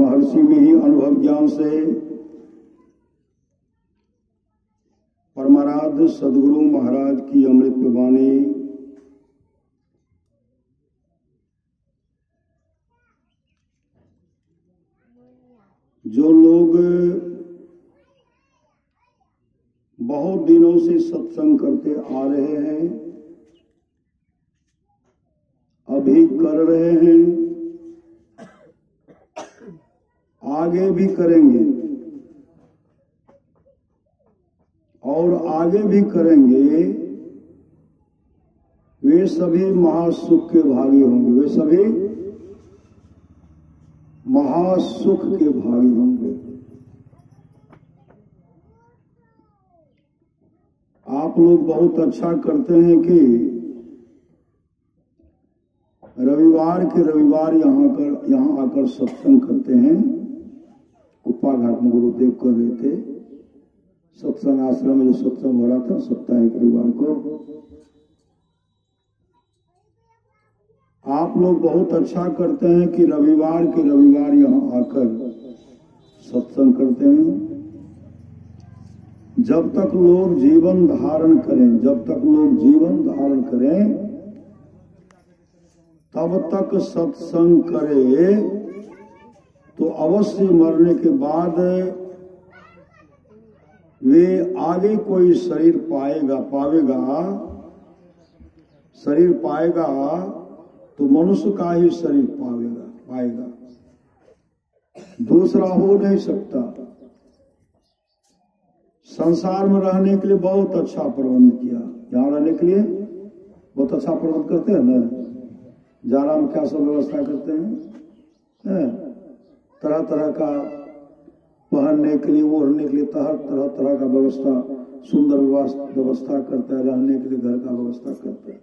महर्षि में ही अनुभव ज्ञान से परमाराध्य सदगुरु महाराज की अमृत वाणी जो लोग बहुत दिनों से सत्संग करते आ रहे हैं, अभी कर रहे हैं, आगे भी करेंगे और आगे भी करेंगे, वे सभी महासुख के भागी होंगे। वे सभी महासुख के भागी होंगे। आप लोग बहुत अच्छा करते हैं कि रविवार के रविवार यहाँ आकर सत्संग करते हैं। कुप्पा घाट में गुरुदेव कर रहे थे, सत्संग आश्रम में जो सत्संग हो रहा था साप्ताहिक रविवार को। आप लोग बहुत अच्छा करते हैं कि रविवार के रविवार यहाँ आकर सत्संग करते हैं। जब तक लोग जीवन धारण करें, जब तक लोग जीवन धारण करें, तब तक सत्संग करे तो अवश्य मरने के बाद वे आगे कोई शरीर पाएगा तो मनुष्य का ही शरीर पाएगा, दूसरा हो नहीं सकता। संसार में रहने के लिए बहुत अच्छा प्रबंध किया। यहाँ रहने के लिए बहुत अच्छा प्रबंध करते हैं ना। जाना में क्या सब व्यवस्था करते हैं, तरह तरह का पहनने के लिए, ओढ़ने के लिए तरह तरह का व्यवस्था, सुंदर व्यवस्था करता है। रहने के लिए घर का व्यवस्था करता है।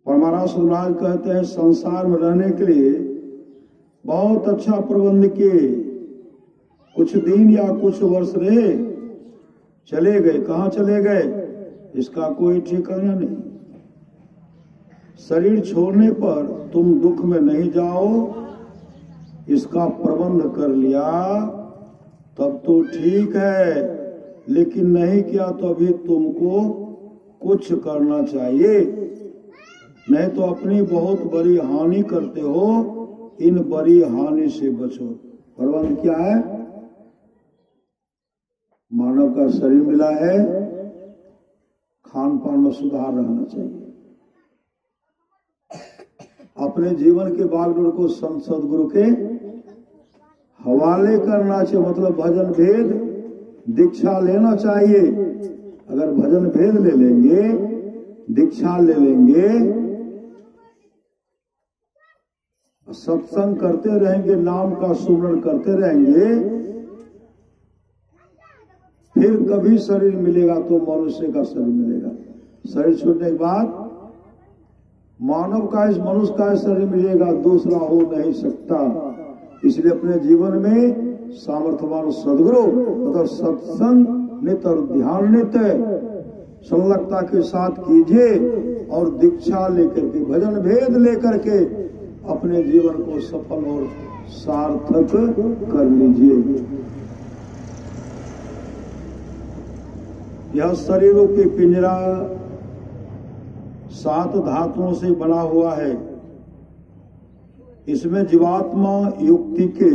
परमाराध्य महाराज कहते हैं संसार में रहने के लिए बहुत अच्छा प्रबंध किए। कुछ दिन या कुछ वर्ष रहे, चले गए। कहाँ चले गए इसका कोई ठिकाना नहीं। शरीर छोड़ने पर तुम दुख में नहीं जाओ, इसका प्रबंध कर लिया तब तो ठीक है, लेकिन नहीं किया तो अभी तुमको कुछ करना चाहिए, नहीं तो अपनी बहुत बड़ी हानि करते हो। इन बड़ी हानि से बचो। प्रबंध क्या है? मानव का शरीर मिला है, खान पान में सुधार रहना चाहिए। अपने जीवन के बागडोर को संत सदगुरु के हवाले करना चाहिए। मतलब भजन भेद दीक्षा लेना चाहिए। अगर भजन भेद ले लेंगे, दीक्षा ले लेंगे, सत्संग करते रहेंगे, नाम का सुमरण करते रहेंगे, फिर कभी शरीर मिलेगा तो मनुष्य का शरीर मिलेगा। शरीर छोड़ने के बाद मानव का, इस मनुष्य का शरीर मिलेगा, दूसरा हो नहीं सकता। इसलिए अपने जीवन में सामर्थ्यवान सदगुरु मतलब सत्संग नित और ध्यान नित संलग्नता के साथ कीजिए और दीक्षा लेकर के, भजन भेद लेकर के अपने जीवन को सफल और सार्थक कर लीजिए। यह शरीरों के पिंजरा 7 धातुओं से बना हुआ है। इसमें जीवात्मा युक्ति के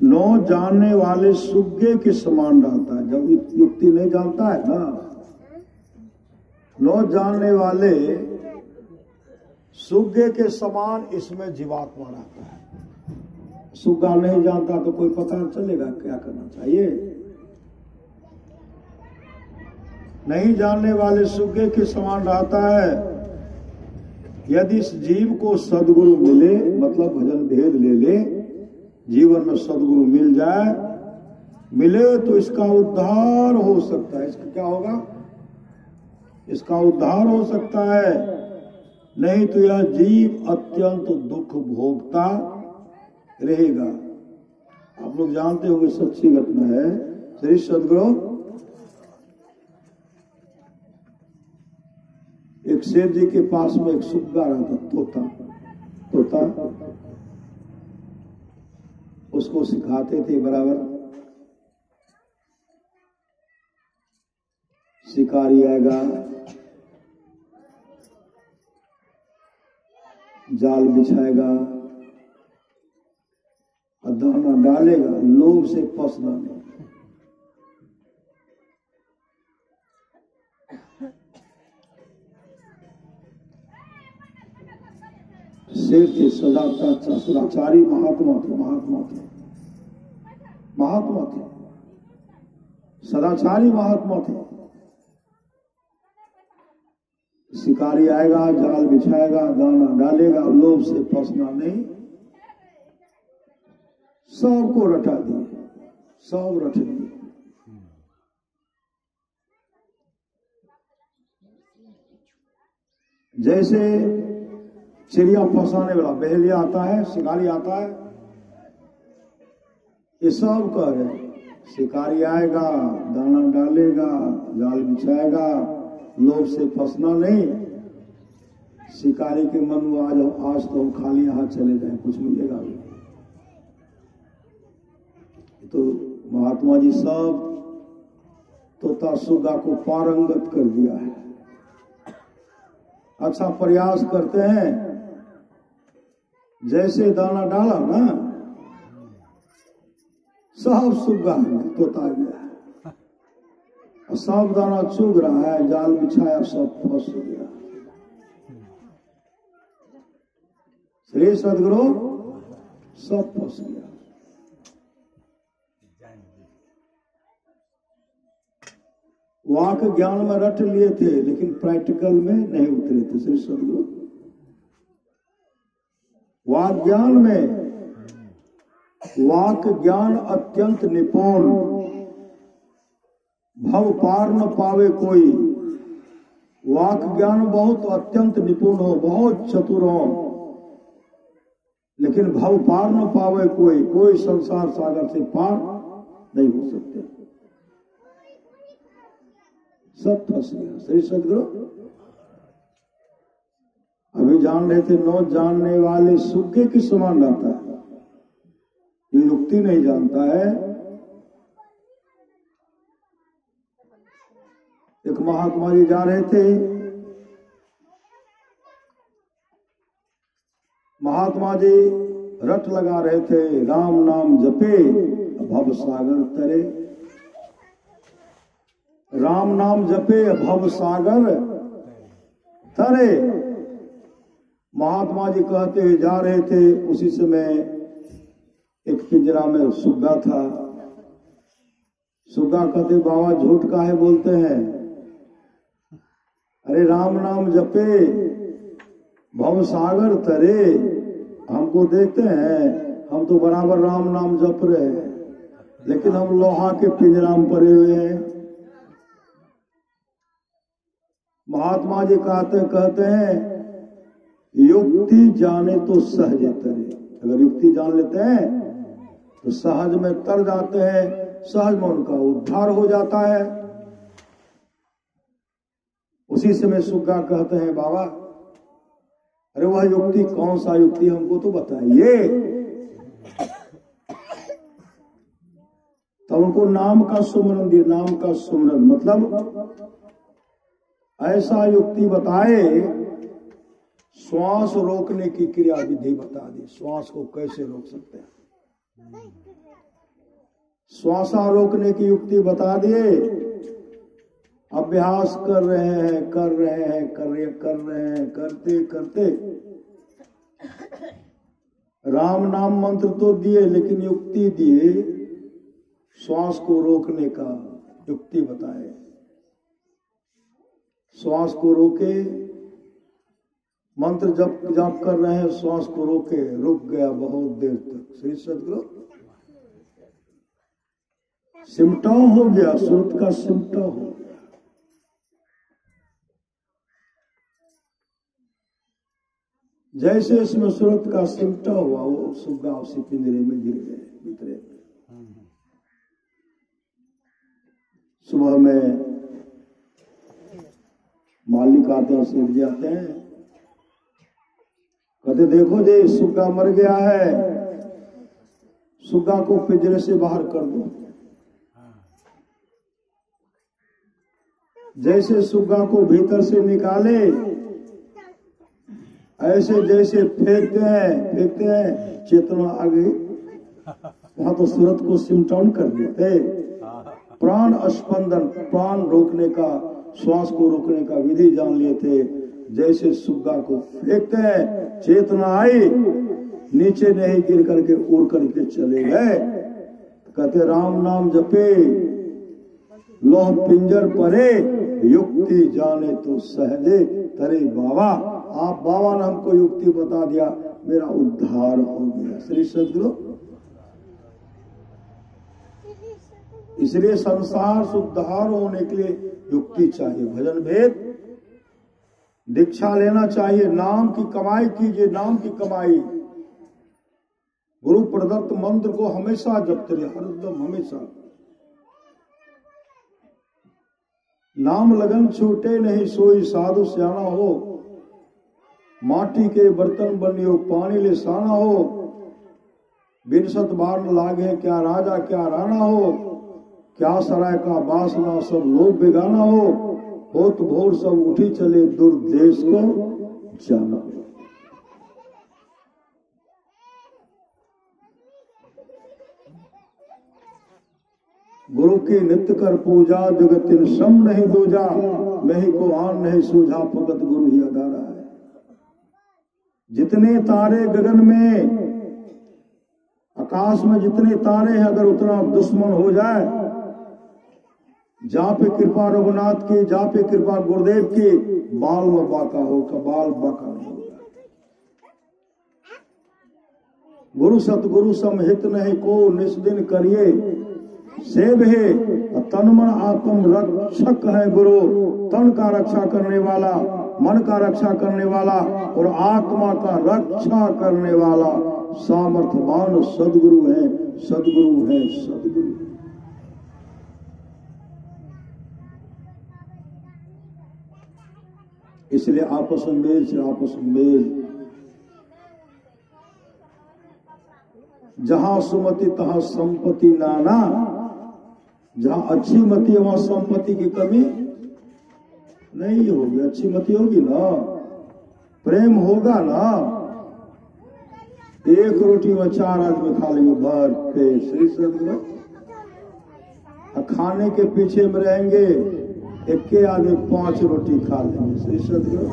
9 जानने वाले सुग्गे के समान रहता है। जब युक्ति नहीं जानता है ना, 9 जानने वाले सुग्गे के समान इसमें जीवात्मा रहता है। सुग्गा नहीं जानता तो कोई पता चलेगा क्या करना चाहिए। नहीं जानने वाले सुग्गे के समान रहता है। यदि इस जीव को सदगुरु मिले, मतलब भजन भेद ले ले, जीवन में सदगुरु मिल जाए, मिले तो इसका उद्धार हो सकता है। इसका क्या होगा? इसका उद्धार हो सकता है। नहीं तो यह जीव अत्यंत दुख भोगता रहेगा। आप लोग जानते होंगे, सच्ची घटना है। श्री सदगुरु एक सेठ जी के पास में एक सुग्गा रहता, तोता। उसको सिखाते थे बराबर। शिकारी आएगा, जाल बिछाएगा और दाना डालेगा, लोभ से फंसना नहीं। शेर थे, सदाचारी महात्मा थे, सदाचारी महात्मा थे। शिकारी आएगा, जाल बिछाएगा, दाना डालेगा, लोभ से फंसना नहीं। सबको रटा दिए, सब रट दिए। जैसे चिड़िया फंसाने वाला बहेलिया आता है, शिकारी आता है, ये सब कह रहे। शिकारी आएगा, दाना डालेगा, जाल बिछाएगा, लोभ से फंसना नहीं। शिकारी के मन में आज तो हम खाली हाथ चले जाए, कुछ मिलेगा भी। तो महात्मा जी सब तोता सुगा को पारंगत कर दिया है। अच्छा प्रयास करते हैं, जैसे दाना डाला ना, सब सुगा तोता गया, और सब दाना चुग रहा है, जाल बिछाया, सब फंस गया। श्री सदगुरु, सब फंस गया। वाक ज्ञान में रट लिए थे, लेकिन प्रैक्टिकल में नहीं उतरे थे। श्री सदगुरु वाक ज्ञान में, वाक ज्ञान अत्यंत निपुण, भव पार न पावे कोई। वाक ज्ञान बहुत अत्यंत निपुण हो, बहुत चतुर हो, लेकिन भव पार न पावे कोई। कोई संसार सागर से पार नहीं हो सकते, सब फंस गया। श्री सदगुरु अभी जान रहे थे, नौ जानने वाले सूखे के समान रहता है, ये युक्ति नहीं जानता है। एक महात्मा जी जा रहे थे, महात्मा जी रट लगा रहे थे, राम नाम जपे भव सागर तरे। राम नाम जपे भव सागर तरे। महात्मा जी कहते हुए जा रहे थे, उसी समय एक पिंजरा में सुग्गा था। सुग्गा कहते, बाबा झूठ काहे बोलते हैं? अरे राम नाम जपे भव सागर तरे। हमको देखते हैं, हम तो बराबर राम नाम जप रहे हैं, लेकिन हम लोहा के पिंजरा में पड़े हुए हैं। महात्मा जी कहते हैं, युक्ति जाने तो सहज तरे। अगर युक्ति जान लेते हैं तो सहज में तर जाते हैं, सहज में उनका उद्धार हो जाता है। उसी समय सुग्गा कहते हैं, बाबा अरे वह युक्ति कौन सा युक्ति, हमको तो बताइए। तब उनको नाम का सुमरन दिया। नाम का सुमरन मतलब ऐसा युक्ति बताए, श्वास रोकने की क्रिया विधि बता दी। श्वास को कैसे रोक सकते हैं, श्वासा रोकने की युक्ति बता दिए। अभ्यास कर रहे हैं, करते करते राम नाम मंत्र तो दिए, लेकिन युक्ति दिए, श्वास को रोकने का युक्ति बताए। श्वास को रोके, मंत्र जप कर रहे हैं, श्वास को रोके, रुक गया बहुत देर तक। श्री सदगुरु सिमटाव हो गया, सुरत का सिमटाव हो गया। जैसे इसमें सुरत का सिमटाव हुआ, वो सुग्गा उसी पिंजरे में गिर गए भीतरे। सुबह में मालिक आते हैं, सेठ जी आते हैं, कहते देखो जी सुग्गा मर गया है। सुग्गा को पिंजरे से बाहर कर दो। जैसे सुग्गा को भीतर से निकाले, ऐसे जैसे फेंकते हैं चेतना आ गई, वहां तो सूरत को सिमटन कर देते। प्राण स्पंदन, प्राण रोकने का, श्वास को रोकने का विधि जान लिए थे। जैसे सुग्गा को फेंकते हैं, चेतना आई, नीचे नहीं गिर करके उड़ करके चले गए। कहते राम नाम जपे लोह पिंजर परे, युक्ति जाने तो सहजे तरे बाबा। आप बाबा ने हमको युक्ति बता दिया, मेरा उद्धार हो गया। श्री सद्गुरु। इसलिए संसार से उद्धार होने के लिए युक्ति चाहिए, भजन भेद, दीक्षा लेना चाहिए। नाम की कमाई कीजिए, नाम की कमाई। गुरु प्रदत्त मंत्र को हमेशा जपते रहिए, हरदम हमेशा। नाम लगन छूटे नहीं सोई साधु स्याना हो, माटी के बर्तन बनियो पानी ले साना हो। बिनसत बार लागे क्या राजा क्या राणा हो, क्या सराय का बासना सब लोग बेगाना हो तो भोर सब उठी चले दूर देश को जाना। गुरु की नित्य कर पूजा, जगतिन सम नहीं दूजा, नहीं को आन नहीं सूझा, भगत गुरु ही अदारा है। जितने तारे गगन में, आकाश में जितने तारे हैं, अगर उतना दुश्मन हो जाए, जहाँ पे कृपा रघुनाथ की, जहाँ पे कृपा गुरुदेव की, बाल में बाका होगा, बाल बाका नहीं होगा। गुरु सतगुरु समहित नहीं को निस्दिन करिए, सेव है तन मन आत्म रक्षक है गुरु। तन का रक्षा करने वाला, मन का रक्षा करने वाला और आत्मा का रक्षा करने वाला सामर्थ्यवान सदगुरु है, सदगुरु है, सदगुरु। इसलिए आपस में मेल से आपस में मेल। जहां सुमति तहां संपत्ति नाना, जहां अच्छी मति है वहां संपत्ति की कमी नहीं होगी। अच्छी मति होगी ना, प्रेम होगा ना, एक रोटी में 4 आदमी खा लेंगे भर पेट। श्री सद्गुरु। खाने के पीछे में रहेंगे, एक के आदमी 5 रोटी खा लेंगे। श्री सद्गुरु।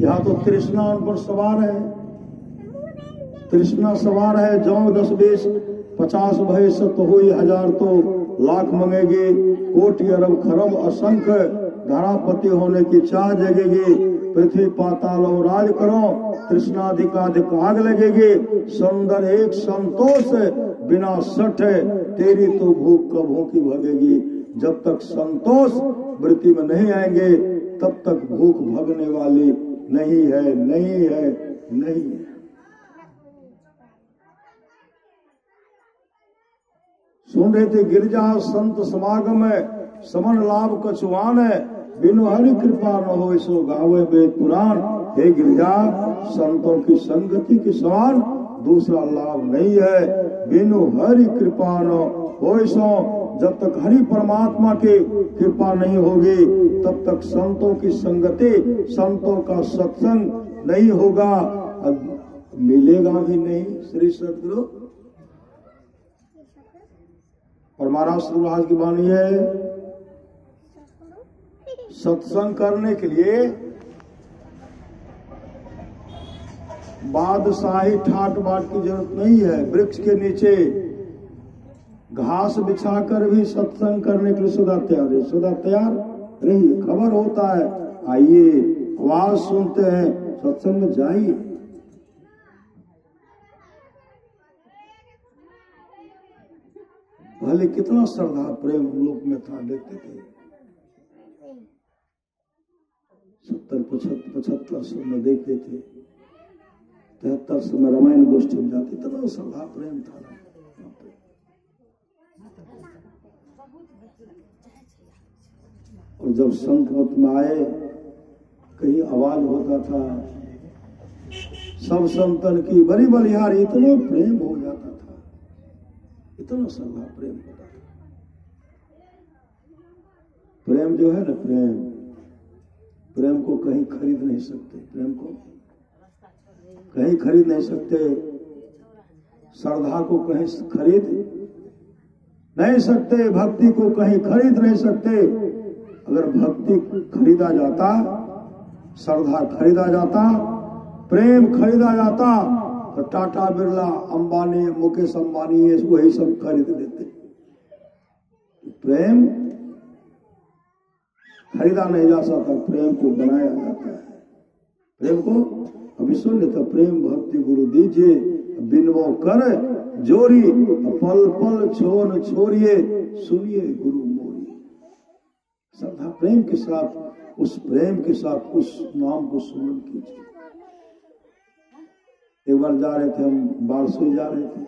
यहाँ तो तृष्णा उन पर सवार है, तृष्णा सवार है। जो 10 20 50 भय सत हो 1000 तो लाख मंगेगी, कोटि अरब खरब असंख्य धरापति होने की चाह जगेगी। पृथ्वी पाताल और राज करो, तृष्णाधिकाधिक आग लगेगी। सुंदर एक संतोष बिना सठ, तेरी तो भूख कब हो की भगेगी। जब तक संतोष वृत्ति में नहीं आएंगे, तब तक भूख भगने वाली नहीं है, नहीं है, नहीं है। सुन रहे थे, गिरजा संत समागम है, समन लाभ कछुआन है, बिनु हरि कृपा न हो सो गावे वेद पुराण। हे गिरजा, संतों की संगति के समान दूसरा लाभ नहीं है। बिनु हरि कृपा न हो सो, जब तक हरि परमात्मा की कृपा नहीं होगी, तब तक संतों की संगति, संतों का सत्संग नहीं होगा, मिलेगा भी नहीं। श्री सद्गुरु। और महाराज श्री महाराज की वाणी है, सत्संग करने के लिए बादशाही ठाट बाट की जरूरत नहीं है। वृक्ष के नीचे घास बिछाकर भी सत्संग करने के लिए सदा तैयार है, सदा तैयार रहिए। खबर होता है, आइए, आवाज सुनते हैं, सत्संग में जाइए। पहले कितना श्रद्धा प्रेम हम लोग में था, देखते थे। 70 75 सब में देखते थे, 73 सब में रामायण गोष्ठी में जाते, इतना श्रद्धा प्रेम था ना। और जब संत मत में आए, कहीं आवाज होता था सब संतन की बड़ी बलिहारी, इतना प्रेम हो जाता था, इतना श्रद्धा प्रेम होता था। प्रेम जो है ना, प्रेम को कहीं खरीद नहीं सकते, प्रेम को कहीं खरीद नहीं सकते, श्रद्धा को कहीं खरीद नहीं सकते, भक्ति को कहीं खरीद नहीं सकते। अगर भक्ति खरीदा जाता, श्रद्धा खरीदा जाता, प्रेम खरीदा जाता तो टाटा बिरला, अंबानी, मुकेश अंबानी ये वही सब खरीद लेते। प्रेम खरीदा नहीं जा सकता, प्रेम को बनाया जाता है। प्रेम को अभी सुन लेता, प्रेम भक्ति गुरु दीजिए, बिनवो कर जोरी, पल पल छोन छोड़िए, सुनिए गुरु मोरी। श्रद्धा प्रेम के साथ, उस प्रेम के साथ उस नाम को सुमन कीजिए। एक बार जा रहे थे हम, बारसोई जा रहे थे,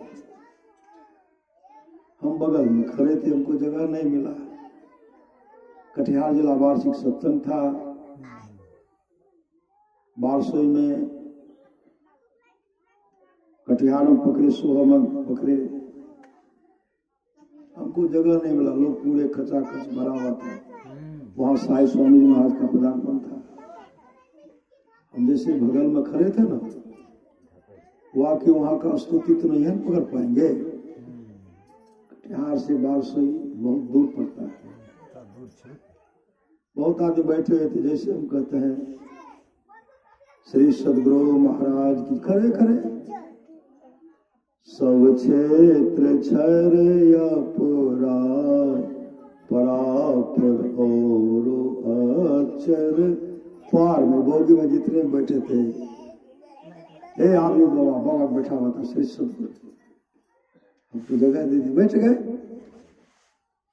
हम बगल में खड़े थे, हमको जगह नहीं मिला। कटिहार जिला वार्षिक सत्संग था, बारसोई में कटिहार में पकड़े, सोहम पकड़े, हमको जगह नहीं मिला, लोग पूरे खचाखच भरा हुआ था। वहां साई स्वामी जी महाराज का पदार्पण था। हम जैसे बगल में खड़े थे ना, वाकई वहां का स्तुति तो नहीं हम पकड़ पाएंगे। कटिहार से बारसोई बहुत दूर पड़ता है, बहुत आदमी बैठे हुए थे। जैसे हम कहते हैं श्री सदगुरु महाराज की, खड़े खड़े सब क्षेत्र छर पुरा परापर और अक्षर पार में, बोगी में जितने बैठे थे, ए आदमी बाबा बैठा हुआ था, श्री सदगुरु, हमको जगह दे दी, बैठ गए।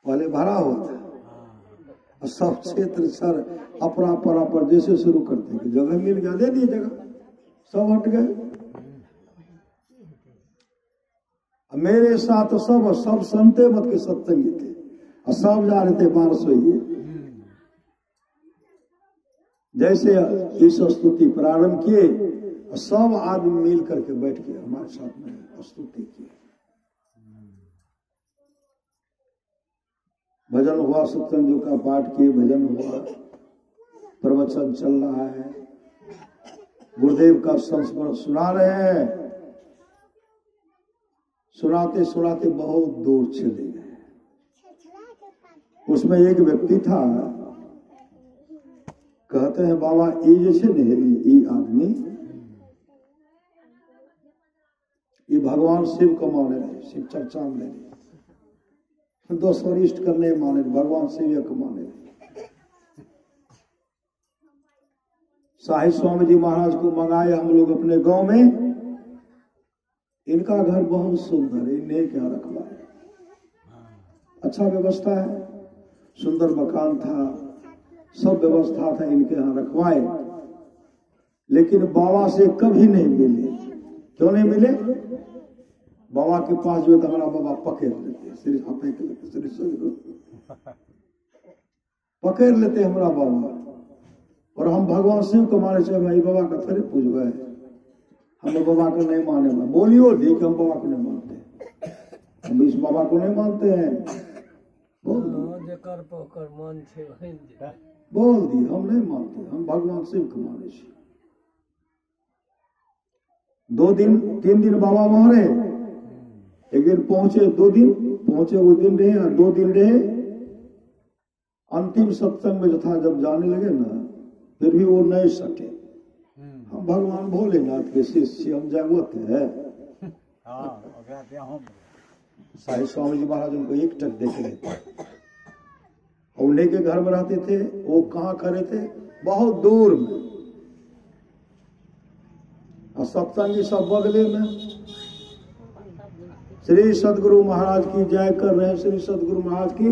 पहले भरा हुआ था, और सब क्षेत्र सर अपना परापर जैसे शुरू करते हैं, जगह मिल गया, दे दी जगह, सब हट गए। मेरे साथ सब संते मत के सत्संगी थे, और सब जा रहे थे बारसोई। जैसे इस स्तुति प्रारंभ किए, और सब आदमी मिल करके बैठ के हमारे साथ में स्तुति की। भजन हुआ, सत्संग का पाठ किए, भजन हुआ, प्रवचन चल रहा है, गुरुदेव का संस्मरण सुना रहे हैं। सुनाते सुनाते बहुत दूर चले गए। उसमें एक व्यक्ति था, कहते हैं बाबा ये जैसे नहीं, ये आदमी ये भगवान शिव को माने रहे, शिव चर्चा में रहे, दोस्तों इष्ट करने माने, भगवान शिव को माने रहे। साहिब स्वामी जी महाराज को मंगाए हम लोग अपने गांव में। इनका घर बहुत सुंदर है, नेक यहाँ रखवा है, अच्छा व्यवस्था है, सुंदर मकान था, सब व्यवस्था था, इनके यहाँ रखवाए। लेकिन बाबा से कभी नहीं मिले। क्यों नहीं मिले? बाबा के पास जो था, हमारा बाबा पकड़ लेते, पकड़ लेते हमारा बाबा। और हम भगवान शिव को माने से भाई बाबा का थोड़े पूछ गए, हम बाबा को नहीं माने। बोलियो ठीक, हम बाबा को नहीं मानते, हम इस बाबा को नहीं मानते हैं। बोल दी हम नहीं मानते, हम भगवान शिव को माने से। 2 दिन 3 दिन बाबा वहां रहे, एक दिन पहुंचे, 2 दिन पहुंचे, वो दिन रहे और 2 दिन रहे। अंतिम सत्संग में जो था, जब जाने लगे ना, फिर भी वो नहीं सके। हम भगवान भोलेनाथ के शिष्य, हम जागवत है। साहिब स्वामी जी महाराज उनको एक टक देख लेते, उन्हीं के घर में रहते थे। वो कहाँ खड़े थे? बहुत दूर में, और सत्संगी सब बगले में। श्री सदगुरु महाराज की जय कर रहे हैं, श्री सदगुरु महाराज की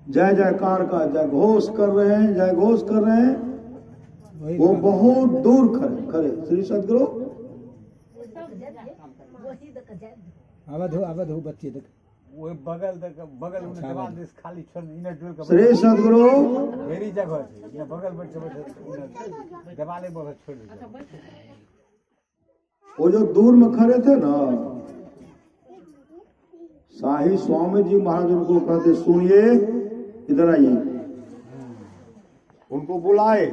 जय जयकार का जय घोष कर रहे हैं, जय घोष कर रहे हैं। वो बहुत दूर खड़े श्री सदगुरु बच्चे तक वो बगल में जवान देश खाली छोड़ इन्हें जोड़ के श्री सदगुरु मेरी जगह है, ये बगल बैठ बैठ देवाले बगल छोड़ दे। वो जो दूर में खड़े थे ना, शाही स्वामी जी महाराज उनको कहते सुनिए इधर आइए, उनको बुलाए।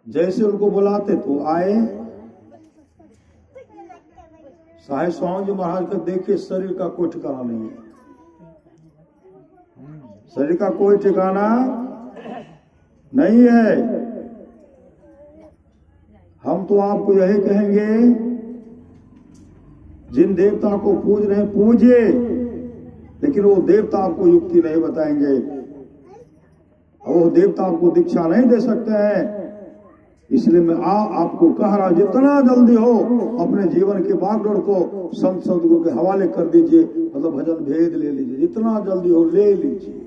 जैसे उनको बुलाते तो आए। शाही स्वामी जी महाराज का देखिए शरीर का कोई ठिकाना नहीं है, शरीर का कोई ठिकाना नहीं है। हम तो आपको यही कहेंगे, जिन देवता को पूज रहे हैं पूजिए, लेकिन वो देवता आपको युक्ति नहीं बताएंगे, वो देवता आपको दीक्षा नहीं दे सकते हैं। इसलिए मैं आपको कह रहा, जितना जल्दी हो अपने जीवन के बागडोर को संत सदगुरु के हवाले कर दीजिए, मतलब भजन भेद ले लीजिए, जितना जल्दी हो ले लीजिए।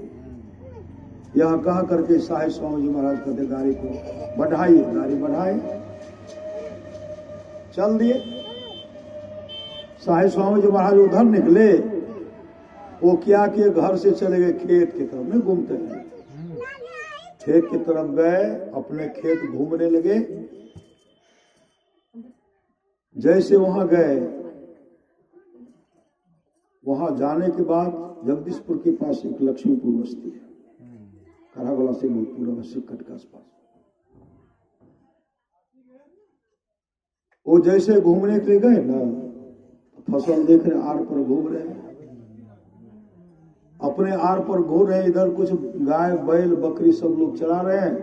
यह कह करके शाही स्वामी जी महाराज कहते गाड़ी को बढ़ाइए, गाड़ी बढ़ाए, चल दिए। शाही स्वामी जी महाराज उधर निकले, वो क्या किए, घर से चले गए खेत की तरफ में घूमते हैं, खेत की तरफ गए, अपने खेत घूमने लगे। जैसे वहां गए, वहां जाने के बाद जगदीशपुर के पास एक लक्ष्मीपुर बस्ती है, करागोला से पूरा सिक्कट के आसपास। वो जैसे घूमने के लिए गए ना, फसल देख रहे, आर पर घूम रहे हैं, अपने आर पर घूम रहे, इधर कुछ गाय बैल बकरी सब लोग चला रहे हैं।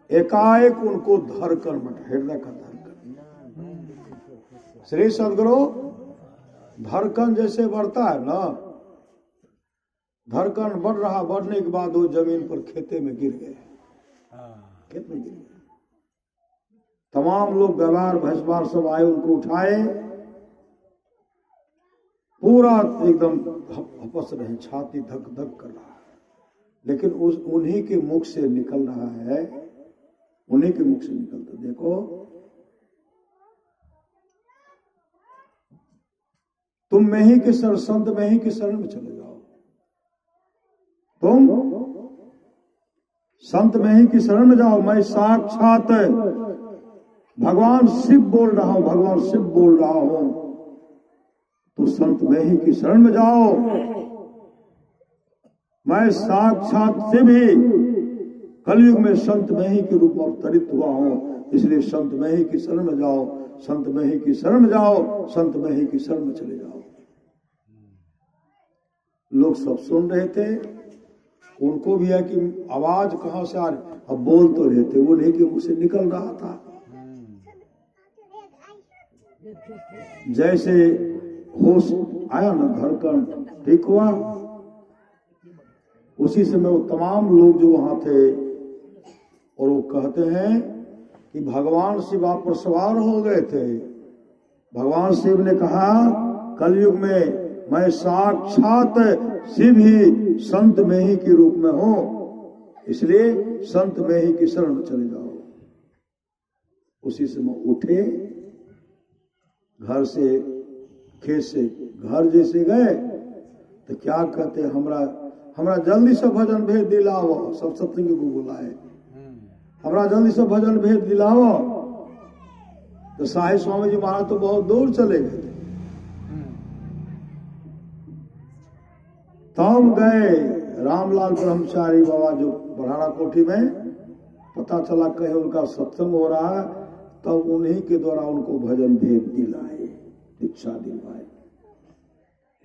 एकाएक उनको धड़कन बढ़ा, हृदय का धड़कन। श्री सदगुरु, धड़कन जैसे बढ़ता है ना, धड़कन बढ़ रहा, बढ़ने के बाद वो जमीन पर खेते में गिर गए, खेत में गिर गए। तमाम लोग गवार भैंसवार सब आए, उनको उठाए, पूरा एकदम हपस रहे, छाती धक धक कर रहा है, लेकिन उन्हीं के मुख से निकल रहा है, उन्हीं के मुख से निकलता। देखो, तुम में ही के संत में ही के शरण में चले जाओ, तुम संत में ही की शरण में जाओ। मैं साक्षात भगवान शिव बोल रहा हूं, भगवान शिव बोल रहा हूं, तो संत में ही की शरण में जाओ। मैं साक्षात शिव ही कलयुग में संत में ही के रूप में अवतरित हुआ हूं, इसलिए संत में ही की शरण में जाओ, संत में ही की शरण में जाओ, संत में ही की शरण में चले जाओ। लोग सब सुन रहे थे, उनको भी है कि आवाज कहां से आ रही, अब बोल तो रहे थे, वो लेके मुंह से निकल रहा था। जैसे होश आया ना, धड़कन ठीक हुआ, उसी समय वो तमाम लोग जो वहां थे, और वो कहते हैं कि भगवान शिव आप पर सवार हो गए थे। भगवान शिव ने कहा, कलयुग में मैं साक्षात शिव ही संत में ही के रूप में हूं, इसलिए संत में ही की शरण में चले जाओ। उसी समय उठे, घर से खेत से घर जैसे गए तो क्या कहते, हमरा जल्दी से भजन भेज दिलाओ, सब सत्संगी को बुलाए, हमरा जल्दी से भजन भेज दिलाओ। तो शाही स्वामी जी महाराज तो बहुत दूर चले गए थे। तब गए रामलाल ब्रह्मचारी बाबा जो बरहारा कोठी में, पता चला कहीं उनका सत्संग हो रहा है, तब उन्हीं के द्वारा उनको भजन भेद दिलाए, दीक्षा दिलवाए।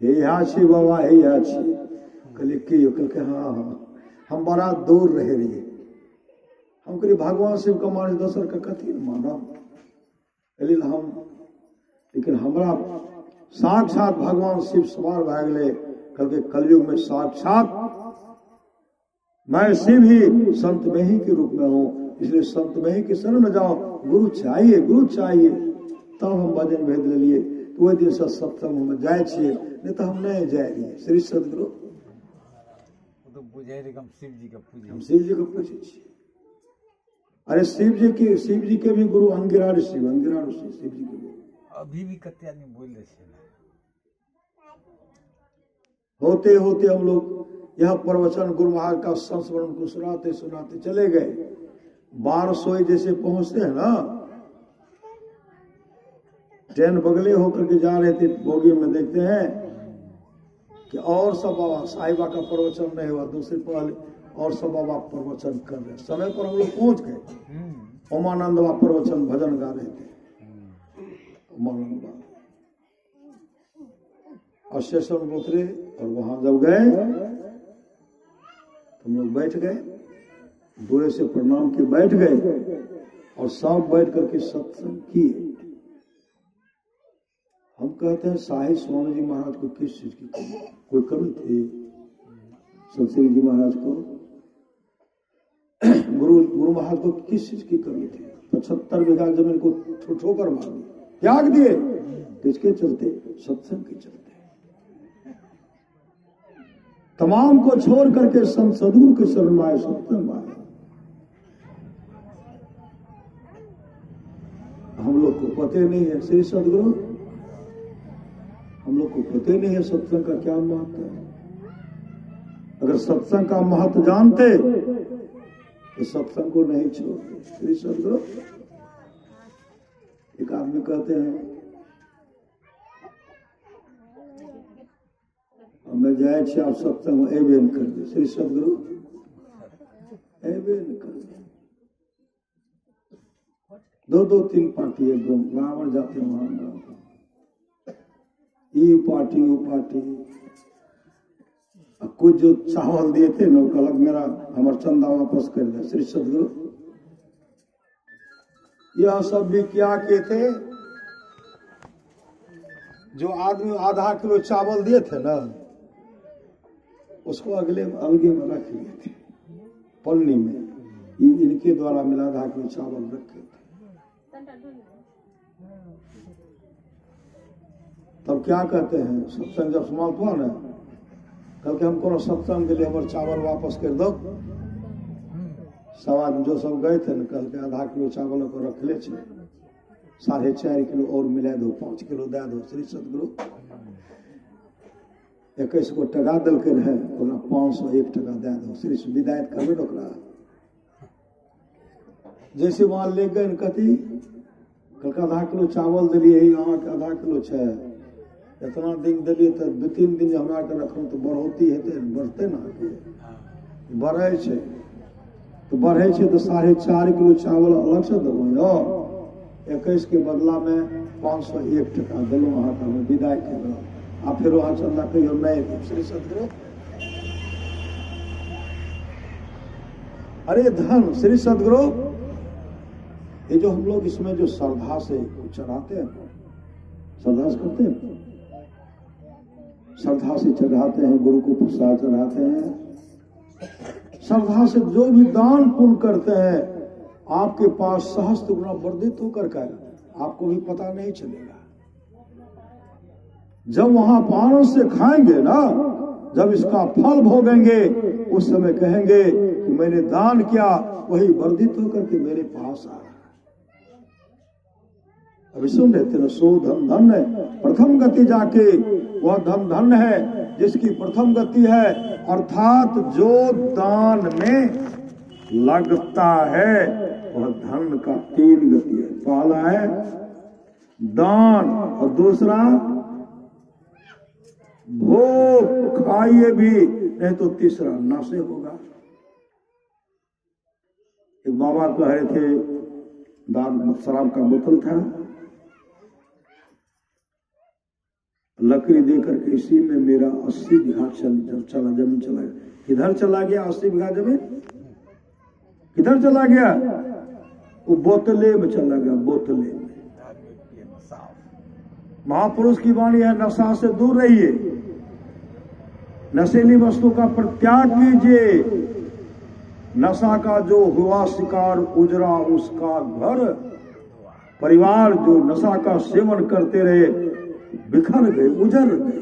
हे याची बाबा, हे याची, कल के हाँ हम बड़ा दूर रह रही, हम कहीं भगवान शिव का माने दोसर का कथी मानब, लेकिन हमरा साक्षात भगवान शिव सवार भए गए, कहते कलयुग में साक्षात मैं शिव ही संत में ही के रूप में हूँ, इसलिए संत में ही के शरण में जाओ। गुरु चाहिए, गुरु चाहिए, तब हम भजन भेद ले लिए। तो वही दिन से सत्संग में जाए छे, नहीं तो हम नहीं जाए रहिए। श्री सदगुरु तो हम शिव जी को पूछे छे। अरे शिव जी के भी गुरु अंगिरा ऋषि, शिव जी के गुरु अभी भी कते आदमी बोल रहे थे। होते होते हम लोग यह प्रवचन गुरु महाराज का संस्मरण को सुनाते सुनाते चले गए। 1200 जैसे पहुंचते हैं ना, ट्रेन बगले होकर के जा रहे थे, बोगी में देखते हैं कि और सब बाबा साहिबा का प्रवचन नहीं हुआ, दूसरे पहले और सब बाबा प्रवचन कर रहे। समय पर हम लोग पहुंच गए। उमानंद बाबा प्रवचन भजन गा रहे थे। उमानंद बाबा स्टेशन उतरे और वहां जब गए तो हम लोग बैठ गए, दूरे से प्रणाम के बैठ गए और सब बैठ करके सत्संग किए। हम कहते हैं साहिब स्वामी जी महाराज को किस चीज की कमी, कोई कमी थी? सतश्री जी महाराज को, गुरु महाराज को किस चीज की कमी थी? 75 बीघा जमीन को ठोकर मार दी, त्याग दिए। किसके चलते? सत्संग के चलते। तमाम को छोड़ करके संत सदगुरु के शरण में आए, सत्संग में आए। हम लोग को पता नहीं है श्री सदगुरु, हम लोग को पता नहीं है सत्संग का क्या महत्व है। अगर सत्संग का महत्व जानते तो सत्संग को नहीं छोड़ते। श्री सदगुरु, एक आदमी कहते हैं मैं जाए छे आप सत्संग एबे न कर दे। श्री सदगुरु एबे न कर दे। 2-3 पार्टी एक गाँव जाते हैं, वहां ये पार्टी वो पार्टी। कुछ जो चावल दिए थे ना, कहलक मेरा हमार चंदा वापस कर दे। श्री सदगुरु, यह सब भी क्या किए थे? जो आदमी आधा किलो चावल दिए थे ना, उसको अलगे में रख लिए थे पन्नी में। इनके द्वारा मिला आधा किलो चावल रखे थे। तब क्या कहते हैं, सत्संग जब समाप्त हुआ ना, कल के हमको सत्संग के लिए हमारे चावल वापस कर दो। सब आदमी जो सब गए थे ना, कल के आधा किलो चावल को रख ले, 4.5 किलो और मिला दो, 5 किलो दे दो। श्री सदगुरु 21 को टका दल के रहे, 501 टका दे दो। श्री विदायत करबे डोकरा। जैसे वहां ले गए कथी, कल का आधा किलो चावल दिलिए, यहाँ के आधा किलो छे, इतना दिन दिलिए तो 2-3 दिन हमरा के रखू तो बढ़ोती हेते, बढ़ते ना बढ़े छे तो बढ़े छे तो 4.5 किलो चावल अलग से देवो। 21 के बदला में 501 टका दिलो, वहां का विदाई कर। आ फिर वहां चंदा कहियो नहीं। श्री सदगुरु, अरे धन। श्री सदगुरु, ये जो हम लोग इसमें जो श्रद्धा से चढ़ाते हैं, श्रद्धा से करते हैं, श्रद्धा से चढ़ाते हैं, गुरु को प्रसाद चढ़ाते हैं। श्रद्धा से जो भी दान पुण्य करते हैं, आपके पास सहस्त्र गुना वर्धित होकर के आपको भी पता नहीं चलेगा। जब वहां पानों से खाएंगे ना, जब इसका फल भोगेंगे, उस समय कहेंगे कि मैंने दान किया, वही वर्धित होकर के मेरे पास आ। अभी सुन रहे थे ना, सो धन धन है प्रथम गति जाके, वह धन धन है जिसकी प्रथम गति है। अर्थात जो दान में लगता है वह धन का 3 गति है। पहला है दान और दूसरा भोग, खाइए भी नहीं तो तीसरा नशे होगा। एक बाबा कह रहे थे, दान शराब का बोतल था, लकड़ी देकर के इसी में मेरा 80 बीघा चला जमीन चला गया। किधर चला गया 80 बीघा जमीन? किधर चला गया? वो बोतले में चला गया, बोतले में। महापुरुष की वाणी है, नशा से दूर रहिए, नशीली वस्तु का परित्याग कीजिए। नशा का जो हुआ शिकार उजरा उसका घर, परिवार जो नशा का सेवन करते रहे बिखर गए, उजर गए।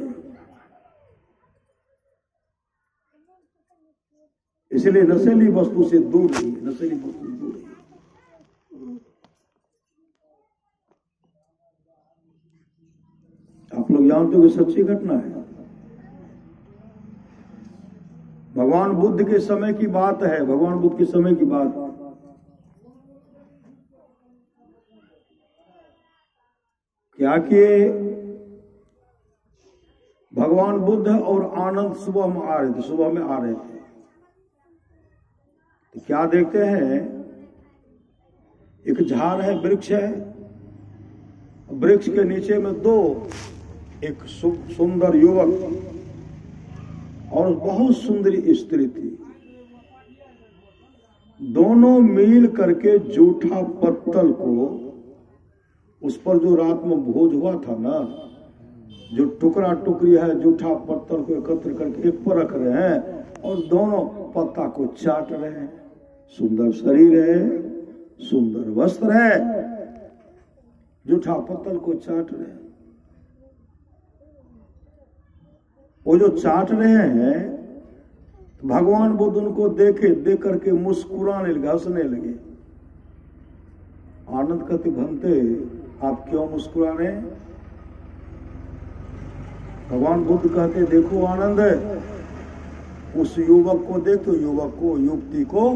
इसलिए नशीली वस्तु से दूर रहिए, नशीली वस्तु से दूर रहिए। आप लोग जानते हो कि सच्ची घटना है। भगवान बुद्ध के समय की बात है, भगवान बुद्ध के समय की बात क्या किए? भगवान बुद्ध और आनंद सुबह में आ रहे थे, तो क्या देखते हैं? एक झाड़ है, वृक्ष है, वृक्ष के नीचे में दो, एक सुंदर युवक और बहुत सुंदर स्त्री थी। दोनों मिल करके जूठा पत्तल को, उस पर जो रात में भोज हुआ था ना, जो टुकड़ा टुकड़ी है जूठा पत्तल को एकत्र करके एक पर रख रहे हैं और दोनों पत्ता को चाट रहे हैं। सुंदर शरीर है, सुंदर वस्त्र है, जूठा पत्तल को चाट रहे हैं। वो जो चाट रहे हैं, भगवान बुद्ध उनको देख करके मुस्कुराने लगे, हंसने लगे। आनंद कहते, भंते आप क्यों मुस्कुरा रहे हैं? भगवान बुद्ध कहते, देखो आनंद, उस युवक को देख, तो युवक को, युवती को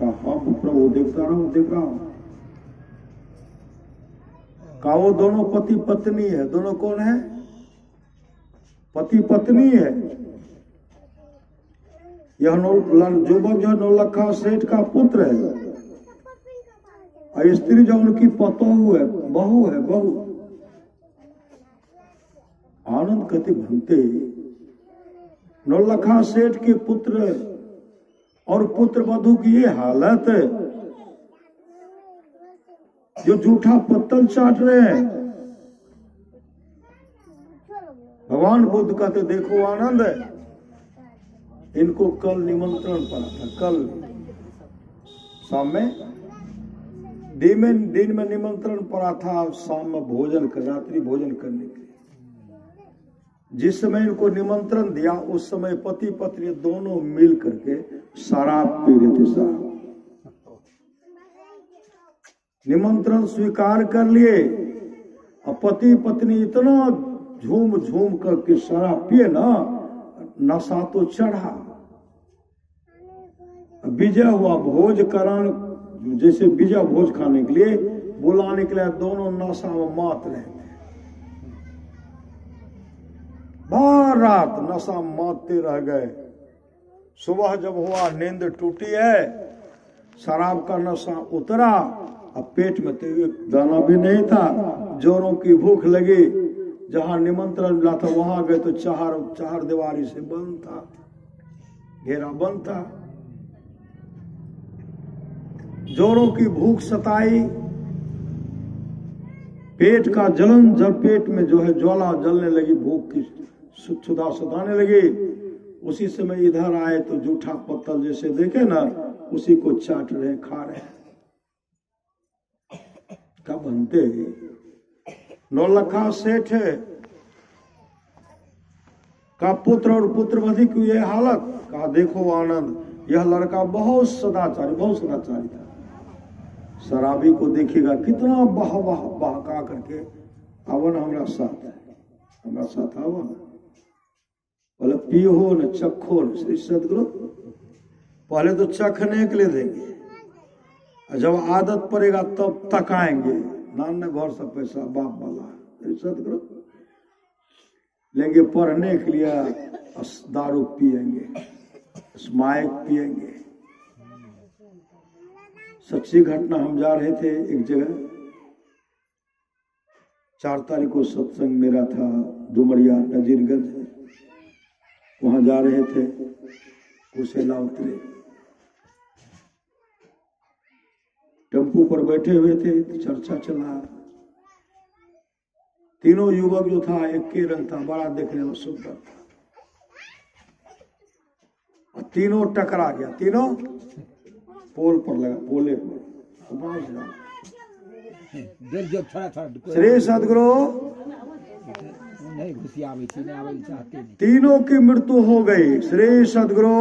कहा, प्रभु देख रहा हूं। कहा वो दोनों पति पत्नी है। दोनों कौन है? पति पत्नी है। यह युवक जो नौलखा सेठ का पुत्र है और स्त्री जो उनकी पतोहू है, बहू है, बहू। आनंद कहते, भंते नौलखा सेठ के पुत्र और पुत्र वधू की ये हालत है, जो जूठा पत्तल चाट रहे हैं। भगवान बुद्ध कहते, देखो आनंद, इनको कल निमंत्रण पड़ा था, कल शाम में, दिन में निमंत्रण पड़ा था, शाम में भोजन कर, रात्रि भोजन करने के लिए। जिस समय इनको निमंत्रण दिया, उस समय पति पत्नी दोनों मिल करके शराब पी रहे थे। साहब निमंत्रण स्वीकार कर लिए और पति पत्नी इतना झूम झूम करके शराब पिए ना, नशा तो चढ़ा। विजय हुआ, भोज कराने, जैसे विजय भोज खाने के लिए बुलाने के लिए दोनों नशा में मात रहे थे। बार रात नशा मातते रह गए। सुबह जब हुआ, नींद टूटी है, शराब का नशा उतरा, अब पेट में तो एक दाना भी नहीं था, जोरों की भूख लगी। जहां निमंत्रण मिला था वहां गए तो चार दीवारी से बंद था, घेरा बंद था। जोरों की भूख सताई, पेट का जलन, जब पेट में जो है ज्वाला जलने लगी, भूख की सुधा सताने लगी। उसी समय इधर आए तो जूठा पत्तल जैसे देखे ना, उसी को चाट रहे, खा रहे। क्या बनते? नौलखा सेठ का पुत्र और पुत्रवधू की यह हालत। कहा, देखो आनंद, यह लड़का बहुत सदाचारी था। शराबी को देखिएगा कितना बहका करके, आवन हमारा साथ है, हमारा साथ आवन, बोले पियो न चखो न। श्री सदगुरु पहले तो चखने के लिए देंगे, जब आदत पड़ेगा तब तकाएंगे। नान घर से पैसा बाप वाला, श्री सदगुरु लेंगे पढ़ने के लिए, दारू पिएंगे, स्माइक पिएंगे। सच्ची घटना, हम जा रहे थे एक जगह, 4 तारीख को सत्संग मेरा था, डुमरिया नजीरगंज, वहां जा रहे थे। कुशेला उतरे, टेम्पू पर बैठे हुए थे, चर्चा चला। तीनों युवक जो था एक के रंग था, बड़ा देखने में सुंदर था, और तीनों टकरा गया, तीनों पोल पर लगा, पोले पर। श्री सदगुरु तीनों की मृत्यु हो गई। श्री सदगुरु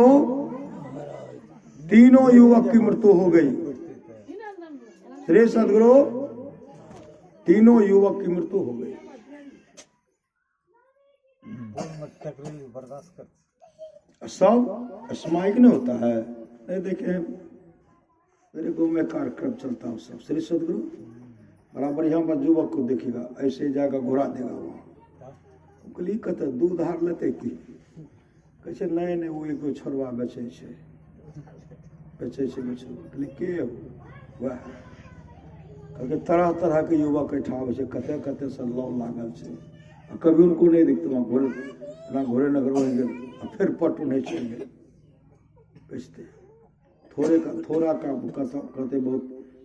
तीनों युवक की मृत्यु हो गई। श्री सदगुरु तीनों युवक की मृत्यु हो गई। सब स्माइक नहीं होता है, नहीं देखे मेरे गाँव में कार्यक्रम चलता है सब। श्री सदगुरु बड़ा बढ़िया बस युवक को देखेगा, ऐसे जाकर घुरा देगा वहाँ। कहलिए कहते दूध हार लेते की कैसे नए नए वो एगो छोरवा बेचे कहलिए के वह कहते तरह तरह के युवक ऐठा आवे छै, कते कते से लौ लागल छै। कभी उनको नहीं दिखते वहाँ घोड़े नगर वहीं फिर पट उन्हें चल गए बेचते। थोड़ा का कहते बहुत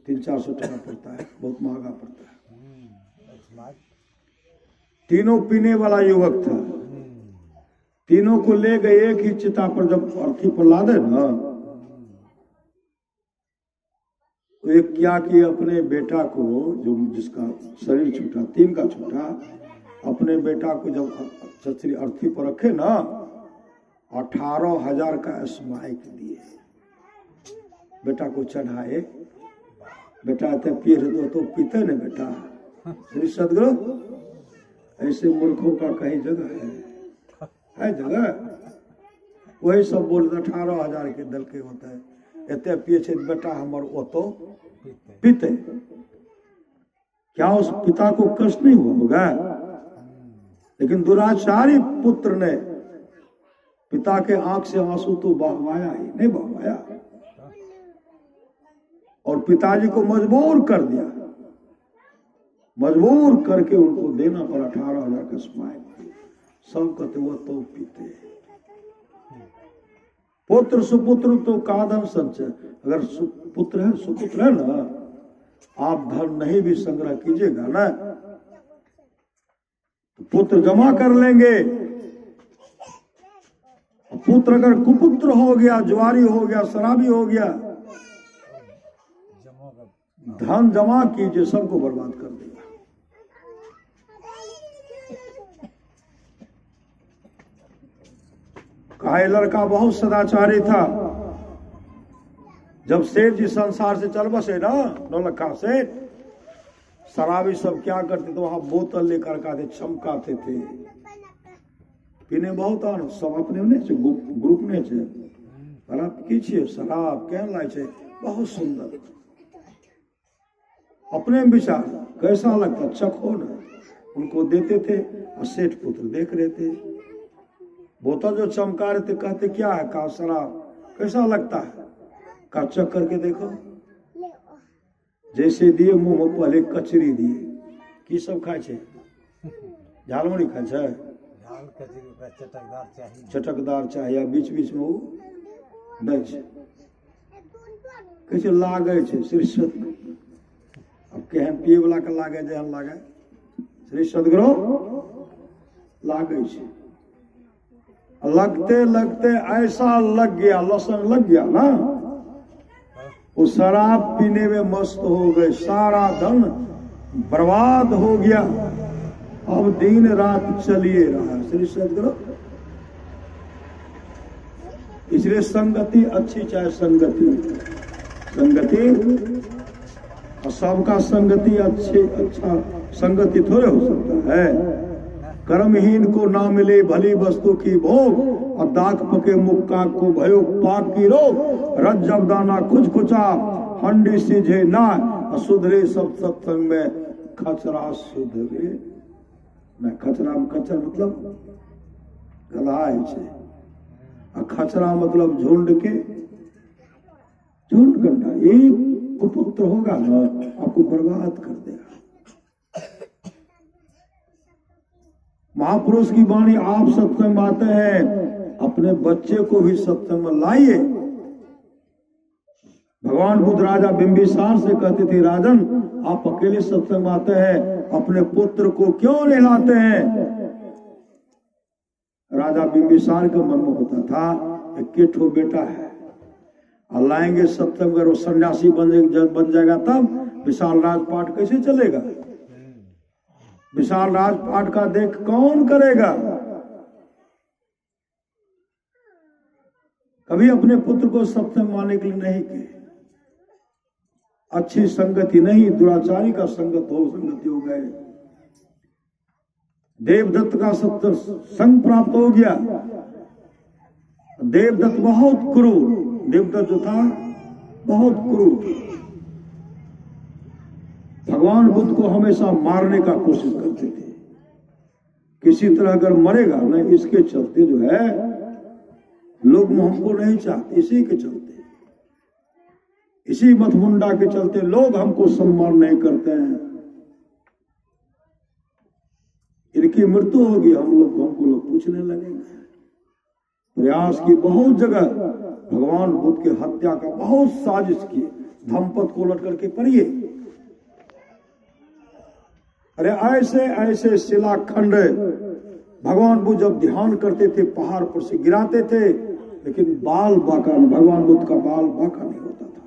300-400 टका पड़ता है, बहुत महंगा पड़ता है। तीनों पीने वाला युवक था, तीनों को ले गए एक ही चिता पर। जब अर्थी पर लादे ना तो एक क्या कि अपने बेटा को, जो जिसका शरीर छूटा, 3 का छूटा, अपने बेटा को जब छतरी अर्थी पर रखे ना 18,000 का स्माइक दिए, बेटा को चढ़ाए। बेटा तो पिए तो पीते न बेटा। श्री सदगुरु ऐसे मूर्खों का कहीं जगह है जगह। वही सब बोलते 18,000 के दल के होता है, एते पिए छे बेटा हमर ओ तो पीते। क्या उस पिता को कष्ट नहीं हुआ होगा? लेकिन दुराचारी पुत्र ने पिता के आंख से आंसू तो बहवाया ही नहीं, बहवाया, और पिताजी को मजबूर कर दिया, मजबूर करके उनको देना पड़ा 18,000 का स्माइक। सब कहते वो तो पीते। पुत्र सुपुत्र तो कादम संचय। अगर पुत्र है सुपुत्र है ना, आप धन नहीं भी संग्रह कीजिएगा ना तो पुत्र जमा कर लेंगे। पुत्र अगर कुपुत्र हो गया, जुआरी हो गया, शराबी हो गया, धन जमा कीजिए, सबको बर्बाद कर देगा। कहा लड़का बहुत सदाचारी था। जब सेठ जी संसार से चल बसे ना, नौलखा सेठ, शराबी सब क्या करते थे, वहां बोतल लेकर आते, चमकाते थे। पीने बहुत आन, सब अपने नहीं छे, ग्रुप नहीं छे। शराब की छे, शराब केहन लागे छे, बहुत सुंदर। अपने विचार कैसा लगता, चखो न। उनको देते थे और सेठ पुत्र देख रहे थे। बोतल जो चमका रहे थे, कहते क्या है? कहा शराब। कैसा लगता है? कहा चख करके देखो। जैसे दिए मुंह में, पहले कचरी दिए। की सब खाए छे? झालमुड़ी खाए छे, चटकदार चाहिए, बीच बीच में वो दै छे। कैसे लागे छे? श्री सदगुरु अब केहन पिए वाला के लागे, जेहन लागे श्री सदगुरु लागे छे। लगते लगते ऐसा लग गया, लसन लग गया ना, वो शराब पीने में मस्त हो गए, सारा धन बर्बाद हो गया। अब दिन रात चलिए रहा श्री सदगुरु। इसलिए संगति अच्छी, चाहे संगति और सबका संगति अच्छा संगति थोड़े हो सकता है। कर्महीन को ना मिले भली वस्तु की भोग, और दाख पके मुक्का को भयो पाक की रोग। रज जब दाना कुछ कुचा, हंडी सीझे ना, सुधरे सब सत्संग में खचरा सुधरे न। खचरा खचर मतलब गधाए छे, और खचरा मतलब झुंड के, झुंड गंडा। एक कुपुत्र होगा ना, आपको बर्बाद कर देगा। महापुरुष की वाणी आप सत्संग में आते हैं, अपने बच्चे को भी सत्संग में लाइए। भगवान बुद्ध राजा बिंबिसार से कहते थे, राजन आप अकेले सत्संग में आते हैं, अपने पुत्र को क्यों नहीं लाते हैं? राजा बिंबिसार के मन में होता था, एक ठो बेटा है, और लाएंगे सत्संग, अगर वो सन्यासी बन जाएगा तब विशाल राजपाट कैसे चलेगा? विशाल राजपाट का देख कौन करेगा? कभी अपने पुत्र को सत्संग मानने के लिए नहीं कहे। अच्छी संगति नहीं, दुराचारी का संगति हो गए। देवदत्त का सत्य संग प्राप्त हो गया। देवदत्त बहुत क्रूर, देवदत्त जो था बहुत क्रूर। भगवान बुद्ध को हमेशा मारने का कोशिश करते थे। किसी तरह अगर मरेगा ना, इसके चलते जो है लोग हमको नहीं चाहते, इसी के चलते, इसी मथमुंडा के चलते लोग हमको सम्मान नहीं करते हैं। इनकी मृत्यु होगी, हमको लोग पूछने लगेंगे। प्रयास की बहुत जगह, भगवान बुद्ध के हत्या का बहुत साजिश की, धम्पत को उलट करके पढ़िए। अरे ऐसे ऐसे शिलाखंड भगवान बुद्ध जब ध्यान करते थे पहाड़ पर से गिराते थे, लेकिन बाल बांका, भगवान बुद्ध का बाल बांका नहीं होता था।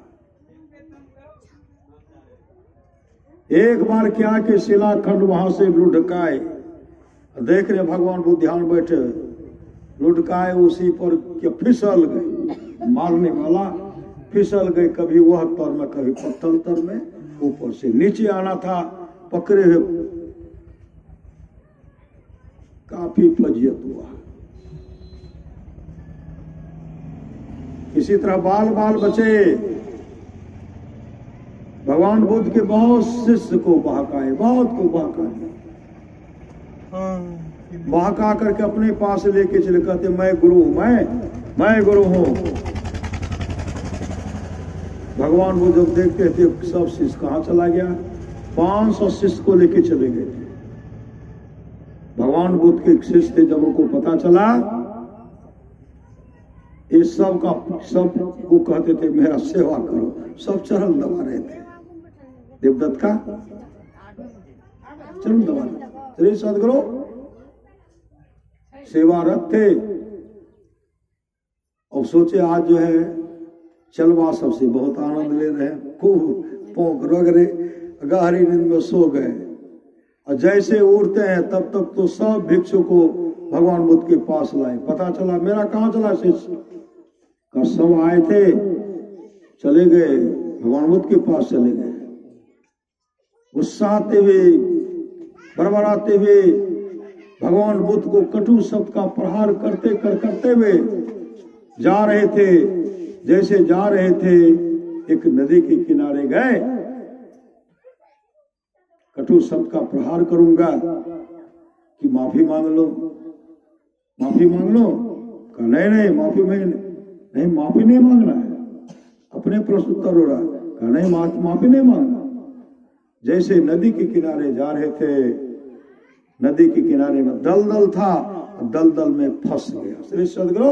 एक बार क्या कि शिलाखंड वहां से लुढ़काए, देख रहे भगवान बुद्ध ध्यान बैठे, लुढ़काए उसी पर क्या फिसल गए, मारने वाला फिसल गए, कभी वह तर में कभी पत्थर तर में, ऊपर से नीचे आना था, पकड़े हुए, काफी फजियत हुआ। इसी तरह बाल बाल बचे। भगवान बुद्ध के बहुत शिष्य को बहकाए, बहुत को बहकाए, बहका करके अपने पास लेके चले, कहते मैं गुरु हूं, मैं गुरु हूं। भगवान बुद्ध जब देखते थे सब शिष्य कहां चला गया, 500 शिष्य को लेके चले गए थे। भगवान बुद्ध के शिष्य थे, जब उनको पता चला, इस सब को कहते थे मेरा सेवा करो, सब चरण दबा रहे थे। देवदत्त का चरण दबा रहे, श्री सदगुरु सेवारत थे। और सोचे आज जो है चलवा सबसे बहुत आनंद ले रहे हैं, खूब पोंक रगड़े, गहरी नींद में सो गए। और जैसे उठते हैं तब तक तो सब भिक्षु को भगवान बुद्ध के पास लाए। पता चला मेरा कहाँ चला शिष्य का, सब आए थे, चले गए भगवान बुद्ध के पास, चले गए गुस्साते हुए, बड़बड़ाते हुए, भगवान बुद्ध को कटु शब्द का प्रहार करते हुए जा रहे थे। जैसे जा रहे थे एक नदी के किनारे गए, कटु शब्द का प्रहार करूंगा कि माफी मांग लो, माफी मांग लो। कहा नहीं माफी नहीं, माफी नहीं मांगना है, अपने प्रश्नोत्तर हो रहा। कहा नहीं माफी नहीं मांगना। जैसे नदी के किनारे जा रहे थे, नदी के किनारे में दलदल था, दलदल में फंस गया। श्री सदगुरु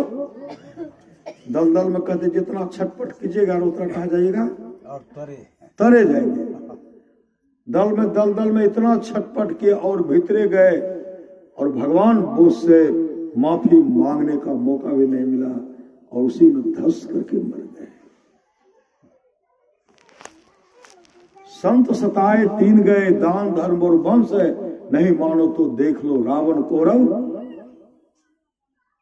दलदल में कहते जितना छटपट कीजिएगा उतना कहा जाइएगा, और तरे जाएंगे। दलदल में इतना छटपट किए और भीतरे गए, और भगवान बुद्ध से माफी मांगने का मौका भी नहीं मिला, और उसी में धस करके मर गए। संत सताए 3 गए, दान धर्म और वंश है, नहीं मानो तो देख लो रावण कौरव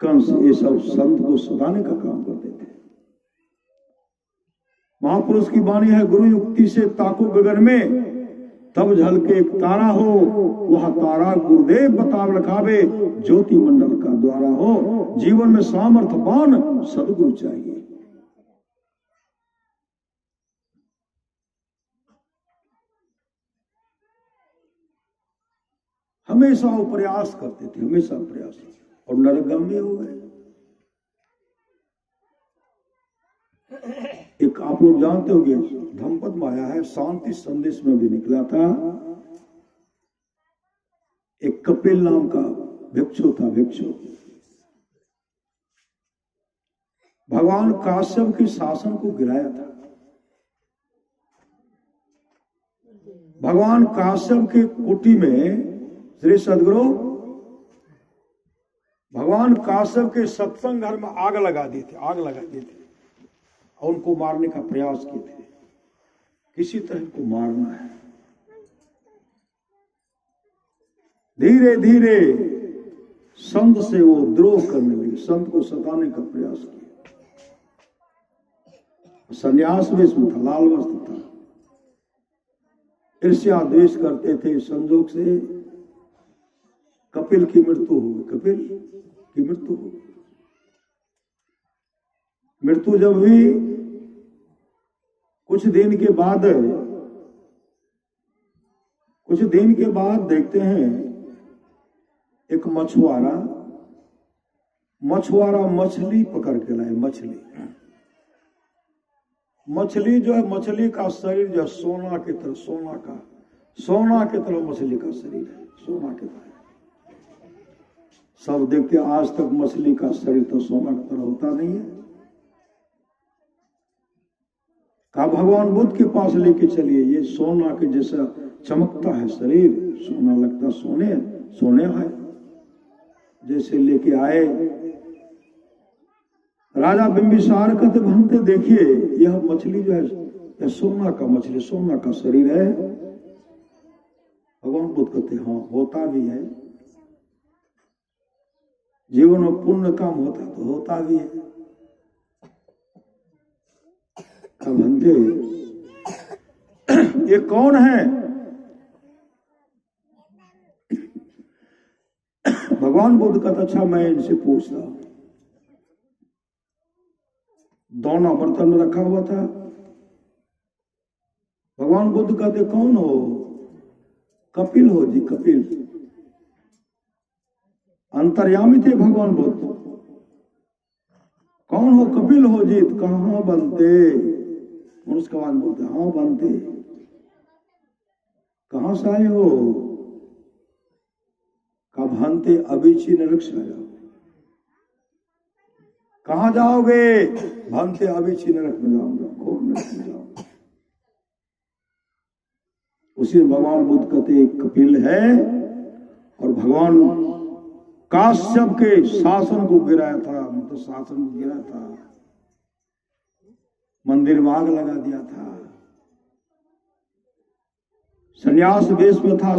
कंस। ये सब संत को सताने का काम करते थे। महापुरुष की वाणी है, गुरु युक्ति से ताको गगन में, तब झलके एक तारा हो, वह तारा गुरुदेव बताव रखावे, ज्योति मंडल का द्वारा हो। जीवन में सामर्थ्यवान सदगुरु चाहिए। हमेशा वो प्रयास करते थे, हमेशा प्रयास, और नरगामी हो गए। एक आप लोग जानते होंगे, धम्पत में आया है, शांति संदेश में भी निकला था। एक कपिल नाम का भिक्षु था, भिक्षु भगवान काश्यप के शासन को गिराया था। भगवान काश्यप के कुटी में श्री सदगुरु भगवान काश्यप के सत्संग घर में आग लगा दी थी, और उनको मारने का प्रयास किए थे। किसी तरह को मारना है। धीरे धीरे संत से वो द्रोह करने लगे, संत को सताने का प्रयास किया। संन्यास वेश में था, लाल वस्त्र था, ईर्ष्या द्वेष करते थे। संजोग से कपिल की मृत्यु हो गई, कपिल की मृत्यु हो गई। मृत्यु जब हुई, कुछ दिन के बाद कुछ दिन के बाद देखते हैं एक मछुआरा मछली पकड़ के लाए। मछली जो है, मछली का शरीर जो है सोना की तरह, सोना की तरह मछली का शरीर है, सोना की तरह। सब देखते आज तक मछली का शरीर तो सोना की तरह होता नहीं है। कहा भगवान बुद्ध के पास लेके चलिए, ये सोना के जैसा चमकता है शरीर, सोना लगता सोने है। जैसे लेके आए, राजा बिंबिसार कहते भंते देखिए यह मछली जो है यह सोना का शरीर है। भगवान बुद्ध कहते हाँ होता भी है, जीवन में पुण्य काम होता तो होता भी है। भंते ये कौन है? भगवान बुद्ध कहता अच्छा मैं इनसे पूछता हूं। दोनों बर्तन में रखा हुआ था। भगवान बुद्ध कहते कौन हो? कपिल हो जी, कपिल। अंतर्यामी थे भगवान बुद्ध। कौन हो? कपिल हो जी। कहां बनते? उसके बाद बोलते हाँ बनते। कहां से आए हो? का भंते अभिची नरक से आया। कहां जाओगे? भंते अभिची नरक में जाऊंगा, घोर नरक में जाऊंगा। उसी भगवान बुद्ध कहते कपिल है और भगवान काश्यप के शासन को गिराया था, मतलब शासन को गिराया था, मंदिर में आग लगा दिया था। सन्यास वेश में था,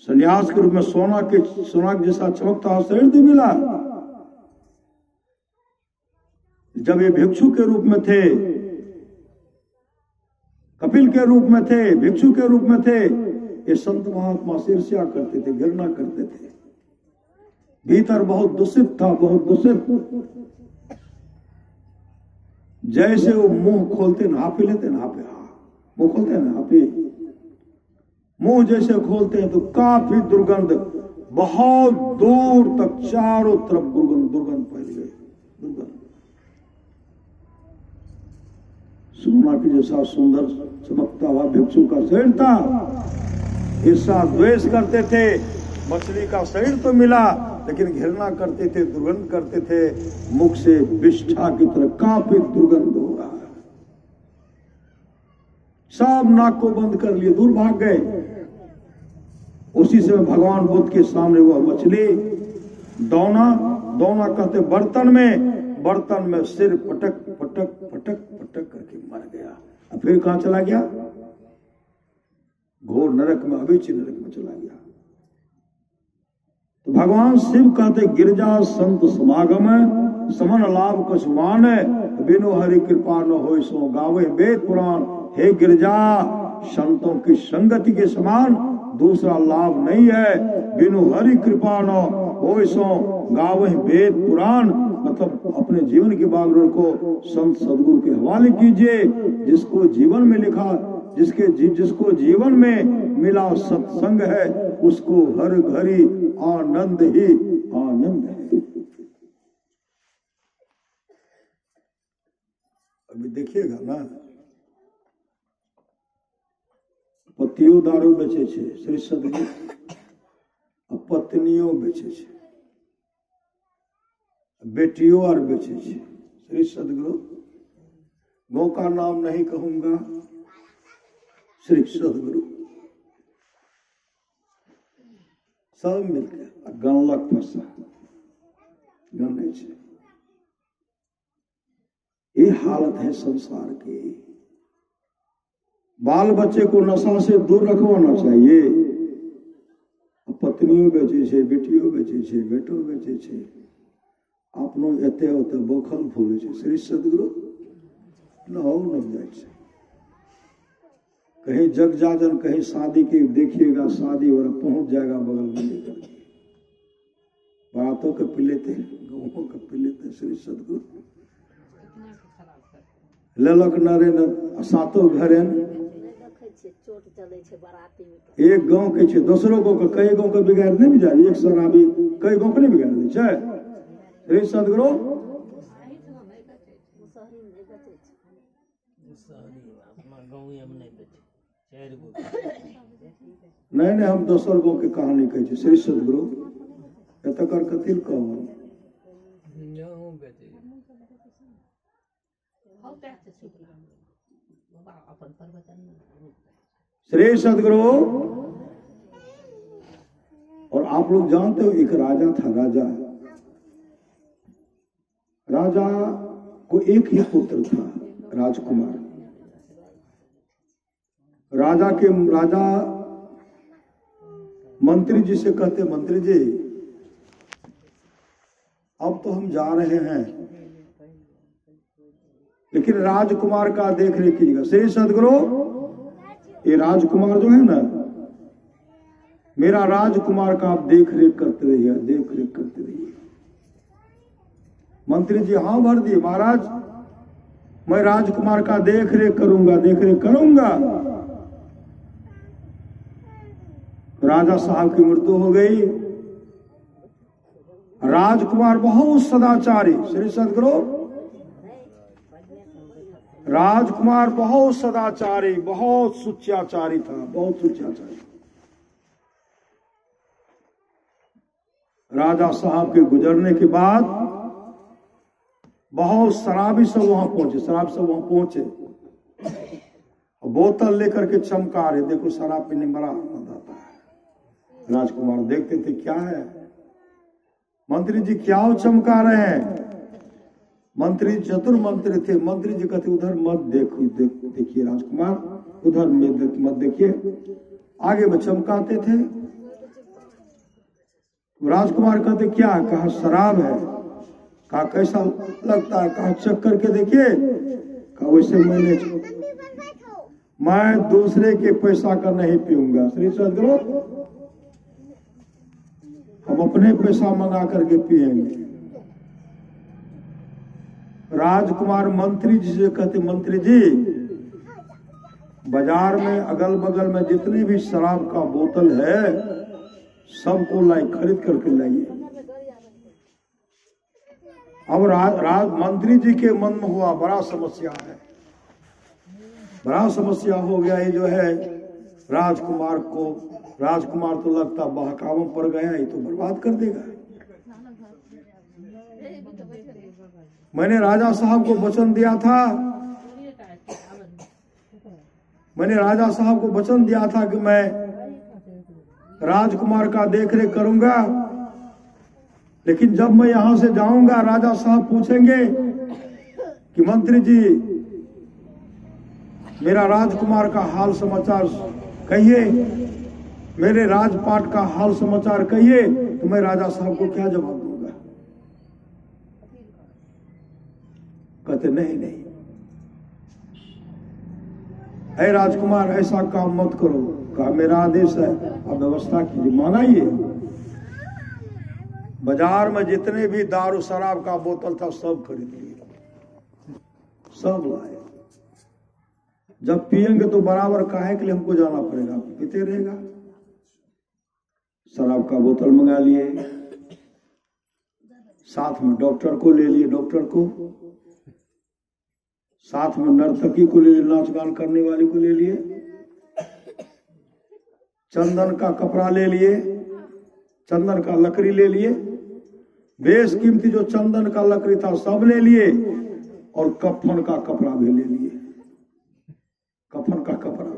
सन्यास के रूप में सोना जैसा चमकता शरीर तो मिला। जब ये भिक्षु के रूप में थे, कपिल के रूप में थे, भिक्षु के रूप में थे, ये संत महात्मा ईर्ष्या करते थे, घृणा करते थे। भीतर बहुत दूषित था, बहुत दूषित। जैसे वो मुंह खोलते नहापी लेते, नहापे मुंह खोलते नहापी, मुंह जैसे खोलते हैं तो काफी दुर्गंध, बहुत दूर तक चारों तरफ दुर्गंध फैल गई। दुर्गंध सोना की जैसा सुंदर चमकता हुआ भिक्षु का शरीर था। ईर्ष्या द्वेष करते थे। मछली का शरीर तो मिला लेकिन घृणा करते थे, दुर्गंध करते थे। मुख से विष्ठा की तरह काफी दुर्गंध हो रहा है। सब नाक को बंद कर लिए, दूर भाग गए। उसी समय भगवान बुद्ध के सामने वो मछली दौना कहते बर्तन में सिर पटक करके मर गया। अब फिर कहां चला गया? घोर नरक में, अभिची नरक में चला गया। तो भगवान शिव कहते गिरजा संत समागम समन लाभ कछुआन, बिनु हरि कृपा न होय सो गावे वेद पुराण। हे गिरजा, संतों की संगति के समान दूसरा लाभ नहीं है। बिनु हरि कृपा न होय सो गावे वेद पुराण। मतलब अपने जीवन के बागडोर को संत सदगुरु के हवाले कीजिए। जिसको जीवन में लिखा, जिसको जीवन में मिला सत्संग है, उसको हर घड़ी आनंद ही आनंद है। अभी देखिएगा ना, पतियों दारू बेचे छे श्री सदगुरु, पत्नियों बेचे छे, बेटियों और बेचे छे श्री सदगुरु। गौ का नाम नहीं कहूंगा, श्री सदगुरु सब मिलकर गणलक फंसा गणे छे। ये हालत है संसार की। बाल बच्चे को नशा से दूर रखवाना चाहिए। पत्नियों बेचे छे, बेटियों बेचे छे, बेटो बेचे छे, अपनो एते ओते बोखल फूले छे। श्री सदगुरु न जाए छे। कहीं जग जाजन, कहीं शादी की देखिएगा, शादी और पहुंच जाएगा बगल में लेकर के। बारातों के पी लेते हैं, गौों के पी लेते हैं। श्री सदगुरु ललक नरे न सातों घरे चोट चले छे बराती में एक गांव के छे दूसरो गांव के कई गांव के बिगाड़ नहीं बिगाड़ एक शराबी कई गांव के नहीं बिगाड़ दे छे रे सदगुरु नहीं नहीं हम दोसर गांव के कहानी कहे छे श्री सदगुरु एतकर कथिल कहो श्री सदगुरु। और आप लोग जानते हो एक राजा था राजा को एक ही पुत्र था राजकुमार। राजा मंत्री जी से कहते मंत्री जी अब तो हम जा रहे हैं लेकिन राजकुमार का देख रेख कीजिएगा। श्री सदगुरु ये राजकुमार जो है ना मेरा राजकुमार का आप देख रेख करते रहिए। मंत्री जी हाँ भर दिए महाराज मैं राजकुमार का देख रेख करूंगा। राजा साहब की मृत्यु हो गई। राजकुमार बहुत सदाचारी श्री सदगुरु राजकुमार बहुत सदाचारी बहुत सुचाचारी था बहुत सुचाचारी। राजा साहब के गुजरने के बाद बहुत शराबी सब वहां पहुंचे बोतल लेकर के चमका रहे देखो शराब पीने बड़ा आनंद आता है। राजकुमार देखते थे क्या है मंत्री जी क्या चमका रहे हैं। मंत्री चतुर मंत्री थे। मंत्री जी कहते उधर मत देखिए राजकुमार उधर मत देखिए आगे में चमकाते थे। राजकुमार कहते क्या कहा शराब है कहा कैसा लगता है कहा चेक करके देखिए कहा वैसे मैं दूसरे के पैसा का नहीं पीऊंगा। श्री सदगुरु हम अपने पैसा मंगा करके पिएंगे। राजकुमार मंत्री जी से कहते मंत्री जी बाजार में अगल बगल में जितने भी शराब का बोतल है सबको खरीद करके लाइए। अब मंत्री जी के मन में हुआ बड़ा समस्या हो गया ये जो है राजकुमार तो लगता बहकावों पर गया ये तो बर्बाद कर देगा। मैंने राजा साहब को वचन दिया था कि मैं राजकुमार का देखरेख करूंगा लेकिन जब मैं यहां से जाऊंगा राजा साहब पूछेंगे कि मंत्री जी मेरा राजकुमार का हाल समाचार कहिए मेरे राजपाट का हाल समाचार कहिए तो मैं राजा साहब को क्या जवाब दूंगा। कहते नहीं ऐ राजकुमार ऐसा काम मत करो कहा मेरा आदेश है आप व्यवस्था कीजिए। माना ये बाजार में जितने भी दारू शराब का बोतल था सब खरीद लिए सब लाए। जब पिएंगे तो बराबर काहे के लिए हमको जाना पड़ेगा पीते रहेगा। शराब का बोतल मंगा लिए साथ में डॉक्टर को ले लिए साथ में नर्तकी को ले लिए नाच गान करने वाली को ले लिए चंदन का कपड़ा ले लिए चंदन का लकड़ी ले लिए बेश कीमती जो चंदन का लकड़ी था सब ले लिए और कफन का कपड़ा भी ले लिए। कफन का कपड़ा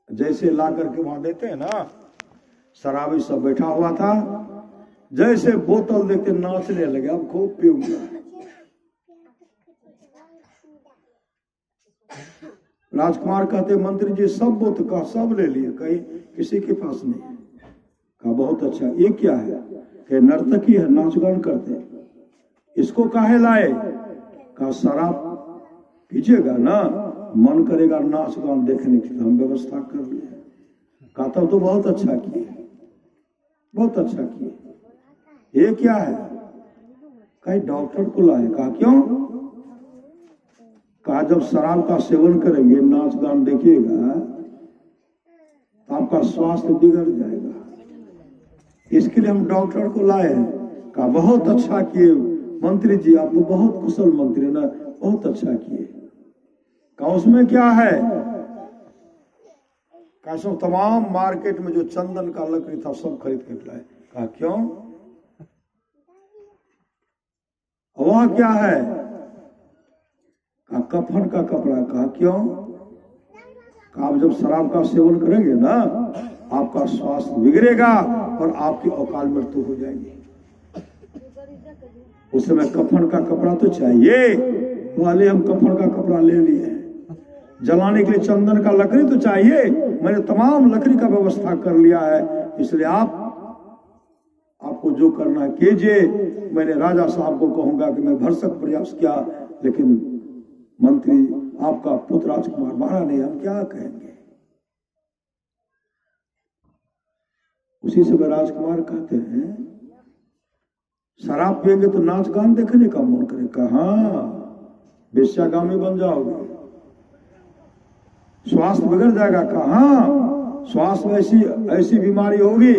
जैसे ला करके वहां देते हैं ना शराबी सब बैठा हुआ था जैसे बोतल देखते नाचने लगे अब खूब पीऊंगा। राजकुमार कहते मंत्री जी सब बोतल का सब ले लिए कहीं किसी के पास नहीं। कहा बहुत अच्छा ये क्या है कि नर्तकी है नाच गान करते इसको काहे लाए। कहा शराब पीजिएगा ना मन करेगा नाच गान देखने की हम व्यवस्था कर ले। कहा तब तो बहुत अच्छा किए ये क्या है कहीं डॉक्टर को लाए। कहा क्यों। कहा जब शराब का सेवन करेंगे नाच गान देखिएगा आपका स्वास्थ्य बिगड़ जाएगा। इसके लिए हम डॉक्टर को लाए, कहा बहुत अच्छा किए मंत्री जी, आप तो बहुत कुशल मंत्री ना, बहुत अच्छा किए। कहा उसमें क्या है? कैसे तमाम मार्केट में जो चंदन का लकड़ी था सब खरीद के लाए। कहा क्यों? वह क्या है? कहा कफन का कपड़ा। कहा क्यों? कहा आप जब शराब का सेवन करेंगे ना, आपका स्वास्थ्य बिगड़ेगा और आपकी अकाल मृत्यु हो जाएगी। उस समय कफन का कपड़ा तो चाहिए, वाले हम कफन का कपड़ा ले लिए। जलाने के लिए चंदन का लकड़ी तो चाहिए, मैंने तमाम लकड़ी का व्यवस्था कर लिया है, इसलिए आपको जो करना है कीजिए। मैंने राजा साहब को कहूंगा कि मैं भरसक प्रयास किया, लेकिन मंत्री आपका पुत्र राजकुमार मारा नहीं, हम क्या कहेंगे? उसी समय राजकुमार कहते हैं शराब पिएंगे तो नाच गान देखने का मन करे। कहा बेश्यागामी बन जाओगे, स्वास्थ्य बिगड़ जाएगा। कहा स्वास्थ्य में ऐसी बीमारी होगी,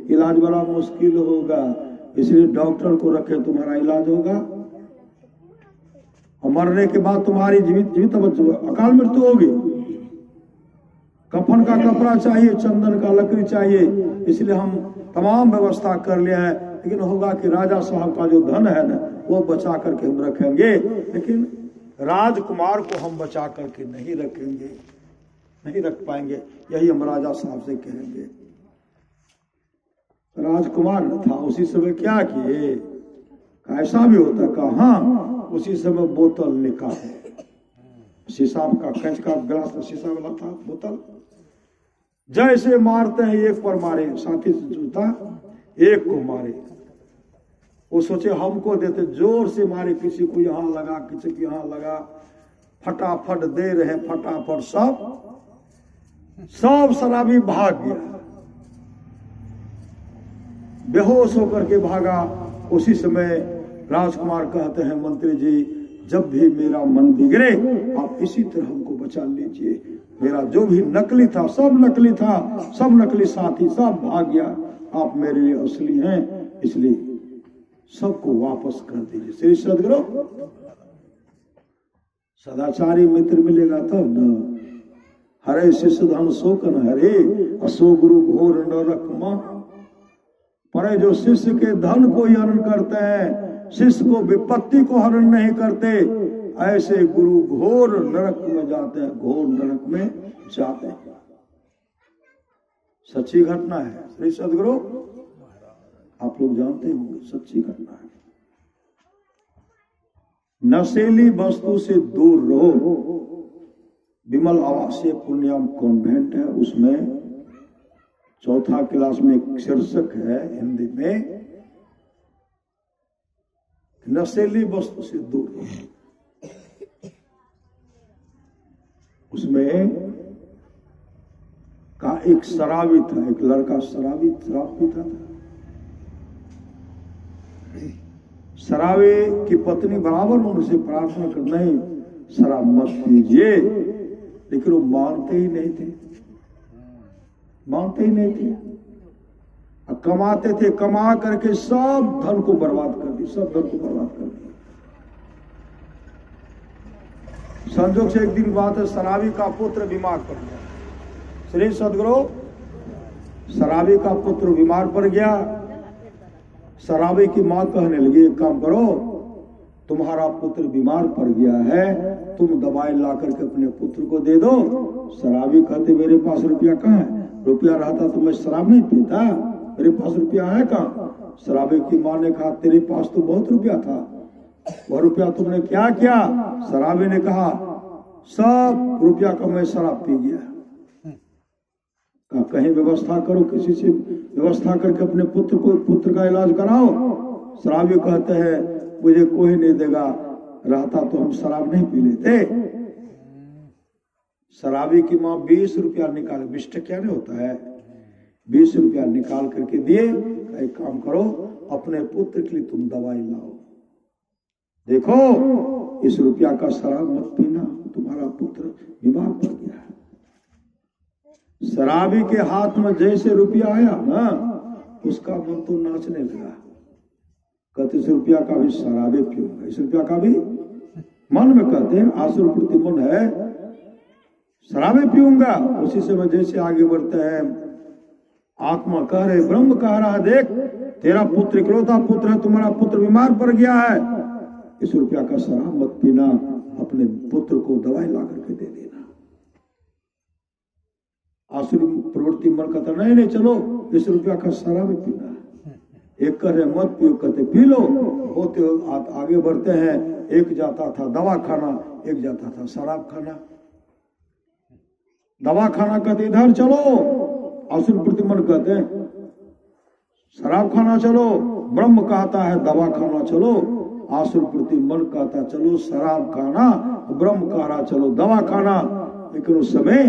इलाज बड़ा मुश्किल होगा, इसलिए डॉक्टर को रखे, तुम्हारा इलाज होगा और मरने के बाद तुम्हारी जीवित अकाल मृत्यु होगी। कफन का कपड़ा चाहिए, चंदन का लकड़ी चाहिए, इसलिए हम तमाम व्यवस्था कर लिया है। लेकिन होगा कि राजा साहब का जो धन है ना, वो बचा करके हम रखेंगे, लेकिन राजकुमार को हम बचा करके नहीं रखेंगे, नहीं रख पाएंगे। यही हम राजा साहब से कहेंगे। राजकुमार न था उसी समय क्या किए? ऐसा भी होता? कहा हाँ। उसी समय बोतल निकाले, शीशा का कंच का गिलास में शीशा वाला था बोतल। जैसे मारते हैं एक पर मारे, साथी से जूता एक को मारे। वो सोचे हमको देते, जोर से मारे, किसी को यहां लगा, किसी को यहां लगा, फटाफट दे रहे, फटाफट सब शराबी भाग गया, बेहोश होकर के भागा। उसी समय राजकुमार कहते हैं मंत्री जी, जब भी मेरा मन बिगड़े आप इसी तरह हमको बचा लीजिए। मेरा जो भी नकली था सब नकली था, सब नकली साथी सब भाग गया, आप मेरे लिए असली हैं, इसलिए सबको वापस कर दीजिए। श्री सदगुरु सदाचारी मित्र मिलेगा तब न। हरे शिष्य धन शोकन हरे, असो गुरु घोर नरक मां। पर जो शिष्य के धन को ही हरण करते हैं, शिष्य को विपत्ति को हरण नहीं करते, ऐसे गुरु घोर नरक में जाते हैं, घोर नरक में जाते हैं। सच्ची घटना है श्री सदगुरु, आप लोग जानते होंगे, सच्ची घटना है। नशीली वस्तु से दूर रहो। विमल आवासीय पुण्यम कॉन्वेंट है, उसमें चौथा क्लास में एक शीर्षक है हिंदी में, नशीली वस्तु से दूर रहो। उसमें का एक शराबी था, एक लड़का शराब पीता था। शराबी की पत्नी बराबर उनसे प्रार्थना कर, नहीं शराब मत पीजिए, लेकिन वो मानते ही नहीं थे, मानते ही नहीं थे। कमाते थे, कमा करके सब धन को बर्बाद कर दी, सब धन को बर्बाद कर दिया। संजोग से एक दिन बात है, शराबी का पुत्र बीमार पड़ गया। श्री सदगुरु, शराबी का पुत्र बीमार पड़ गया। शराबी की मां कहने लगी, एक काम करो, तुम्हारा पुत्र बीमार पड़ गया है, तुम दवाई ला करके अपने पुत्र को दे दो। शराबी कहते मेरे पास रुपया कहाँ है? रुपया रहता तो मैं शराब नहीं पीता, मेरे पास रुपया है कहाँ? शराबी की मां ने कहा, तेरे पास तो बहुत रुपया था, वह रुपया तुमने क्या किया? शराबी ने कहा, सब रुपया का मैं शराब पी गया। कहीं व्यवस्था करो, किसी से व्यवस्था करके अपने पुत्र का इलाज कराओ। शराबी कहते हैं, मुझे कोई नहीं देगा, रहता तो हम शराब नहीं पी लेते। शराबी की मां 20 रुपया निकाल, 20 टकिया नहीं होता है, 20 रुपया निकाल करके दिए। एक काम करो, अपने पुत्र के लिए तुम दवाई लाओ, देखो इस रुपया का शराब मत पीना, तुम्हारा पुत्र बीमार पड़ गया है। शराबी के हाथ में जैसे रुपया आया ना, उसका मन तो नाचने लगा। कहते इस रुपया का भी शराबे पीऊंगा, इस रुपया का भी मन में कहते हैं आसुर प्रति मन है, शराबे पीऊंगा। उसी समय जैसे आगे बढ़ते हैं, आत्मा कह रहे, ब्रह्म कह रहा है, देख तेरा पुत्र इकलौता पुत्र है, तुम्हारा पुत्र बीमार पड़ गया है, इस रुपया का शराब मत पीना, अपने पुत्र को दवाई ला करके दे देना। आसुरी प्रवृत्ति मन कहता नहीं नहीं चलो इस रुपया का शराब पीना। एक कर रहे मत पियो, कहते पी लो। होते आगे बढ़ते हैं, एक जाता था दवा खाना, एक जाता था शराब खाना। दवा खाना कहते इधर चलो, आसुर प्रतिमन कहते हैं शराब खाना चलो। ब्रह्म कहता है दवा खाना चलो, आसुर प्रतिमन कहता चलो शराब खाना, ब्रह्म कह रहा चलो दवा खाना। लेकिन उस समय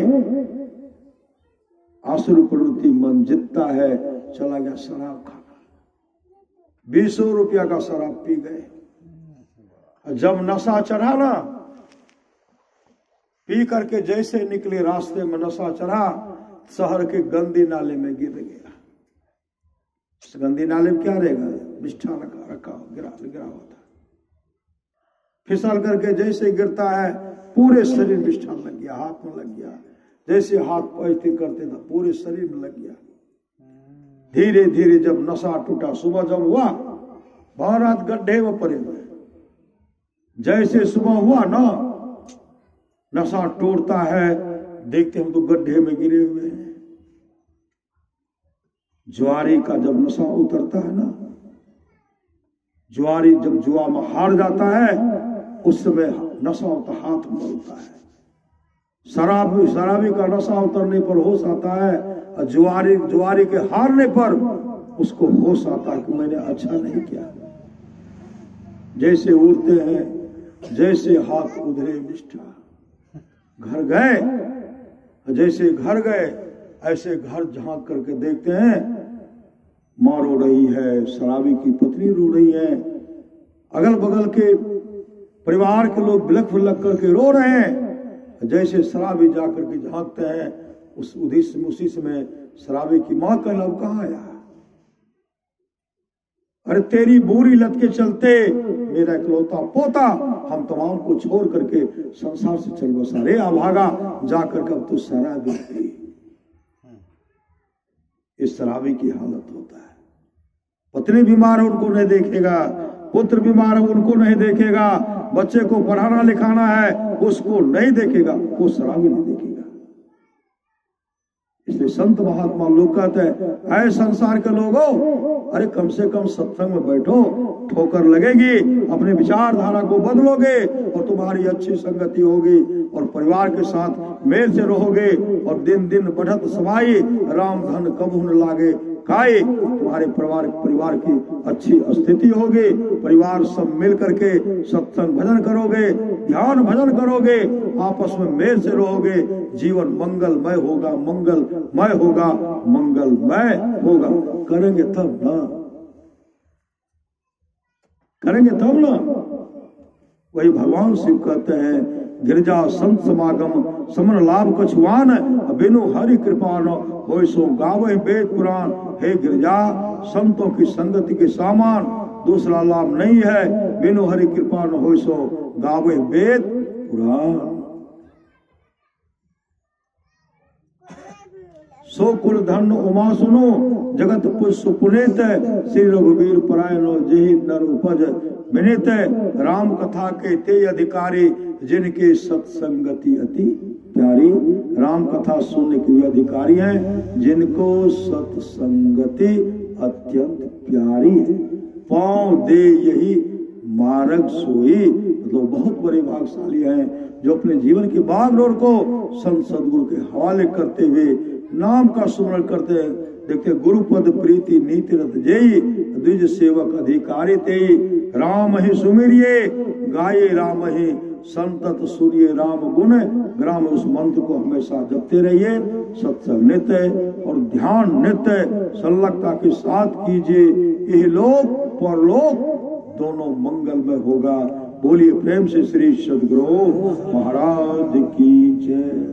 आसुर प्रवृत्ति मन जितता है, चला गया शराब खाना। 20 रुपया का शराब पी गए। जब नशा चढ़ा ना, पी करके जैसे निकले रास्ते में नशा चढ़ा, शहर के गंदे नाले में गिर गया। इस गंदे नाले में क्या रहेगा, बिष्ठा रखा गिरा हुआ था। फिसल करके जैसे गिरता है, पूरे शरीर बिष्ठा लग गया, हाथ में लग गया। जैसे हाथ पैसे करते था, पूरे शरीर में लग गया। धीरे धीरे जब नशा टूटा, सुबह जब हुआ, भर रात गड्ढे में पड़े हुए। जैसे सुबह हुआ ना, नशा टूटता है, देखते हम तो गड्ढे में गिरे हुए हैं। जुआरी का जब नशा उतरता है ना, जुआरी जब जुआ में हार जाता है, उस समय नशा होता, हाथ मलता है। शराबी का नशा उतरने पर होश आता है, जुआरी के हारने पर उसको होश आता है कि मैंने अच्छा नहीं किया। जैसे उड़ते हैं, जैसे हाथ उधरे निष्ठा, घर गए, जैसे घर गए ऐसे घर झांक करके देखते हैं, माँ रो रही है, शराबी की पत्नी रो रही है, अगल बगल के परिवार के लोग बिलख बिलख करके रो रहे हैं। जैसे शराबी जाकर के झांकते हैं, उसी समय शराबी की माँ का लव कहाँ आया, अरे तेरी बुरी लत के चलते मेरा इकलौता पोता हम तमाम को छोड़ करके संसार से चल बसा रे अभागा, जाकर के अब तो शराबी थी। इस शराबी की हालत होता है। पत्नी बीमार है, उनको नहीं देखेगा, पुत्र बीमार है, उनको नहीं देखेगा, बच्चे को पढ़ाना लिखाना है, उसको नहीं देखेगा, वो शराबी नहीं देखेगा। इसलिए संत महात्मा लोग कहते हैं, ऐ संसार के लोगों, अरे कम से कम सत्संग में बैठो, ठोकर लगेगी, अपने विचारधारा को बदलोगे और तुम्हारी अच्छी संगति होगी और परिवार के साथ मेल से रहोगे और दिन दिन बढ़त समाई, राम धन कबहू न लागे काई। तुम्हारे परिवार की अच्छी स्थिति होगी, परिवार सब मिल करके सत्संग भजन करोगे, ध्यान भजन करोगे, आपस में मेल से रहोगे, जीवन मंगलमय होगा, मंगलमय होगा, मंगलमय होगा। करेंगे तब ना, करेंगे तब ना। वही भगवान शिव कहते हैं, गिरजा संत समागम समन लाभ कछुआन, बिनु हरि कृपा न होय सो गावे वेद पुराण। हे गिरजा, संतों की संगति के सामान दूसरा लाभ नहीं है, बिनु हरि कृपा न होय सो गावे वेद पुराण। सो कुल धन उमा सुनो, जगत पुष्प पुनीत, श्री रघुवीर परायण जेहि नर उपज विनीत। राम कथा के ते अधिकारी, जिनके सत्संगति अति प्यारी। राम कथा सुनने के भी अधिकारी हैं, जिनको सत्संगति अत्यंत प्यारी है। पांव दे यही मार्ग सोई, मतलब बहुत बड़े भागशाली हैं जो अपने जीवन की बागडोर को संत सदगुरु के हवाले करते हुए नाम का स्मरण करते हैं। देखते गुरुपद प्रीति नीति रत जेई, द्विज सेवक अधिकारी ते। राम ही सुमिरिये गाये राम ही, संतत सूर्य राम गुण ग्राम। उस मंत्र को हमेशा जपते रहिए, सत्संग नित्य और ध्यान नित्य संलग्नता के साथ कीजिए। यह लोक परलोक दोनों मंगलमय होगा। बोलिए प्रेम से श्री सद्गुरु महाराज की जय।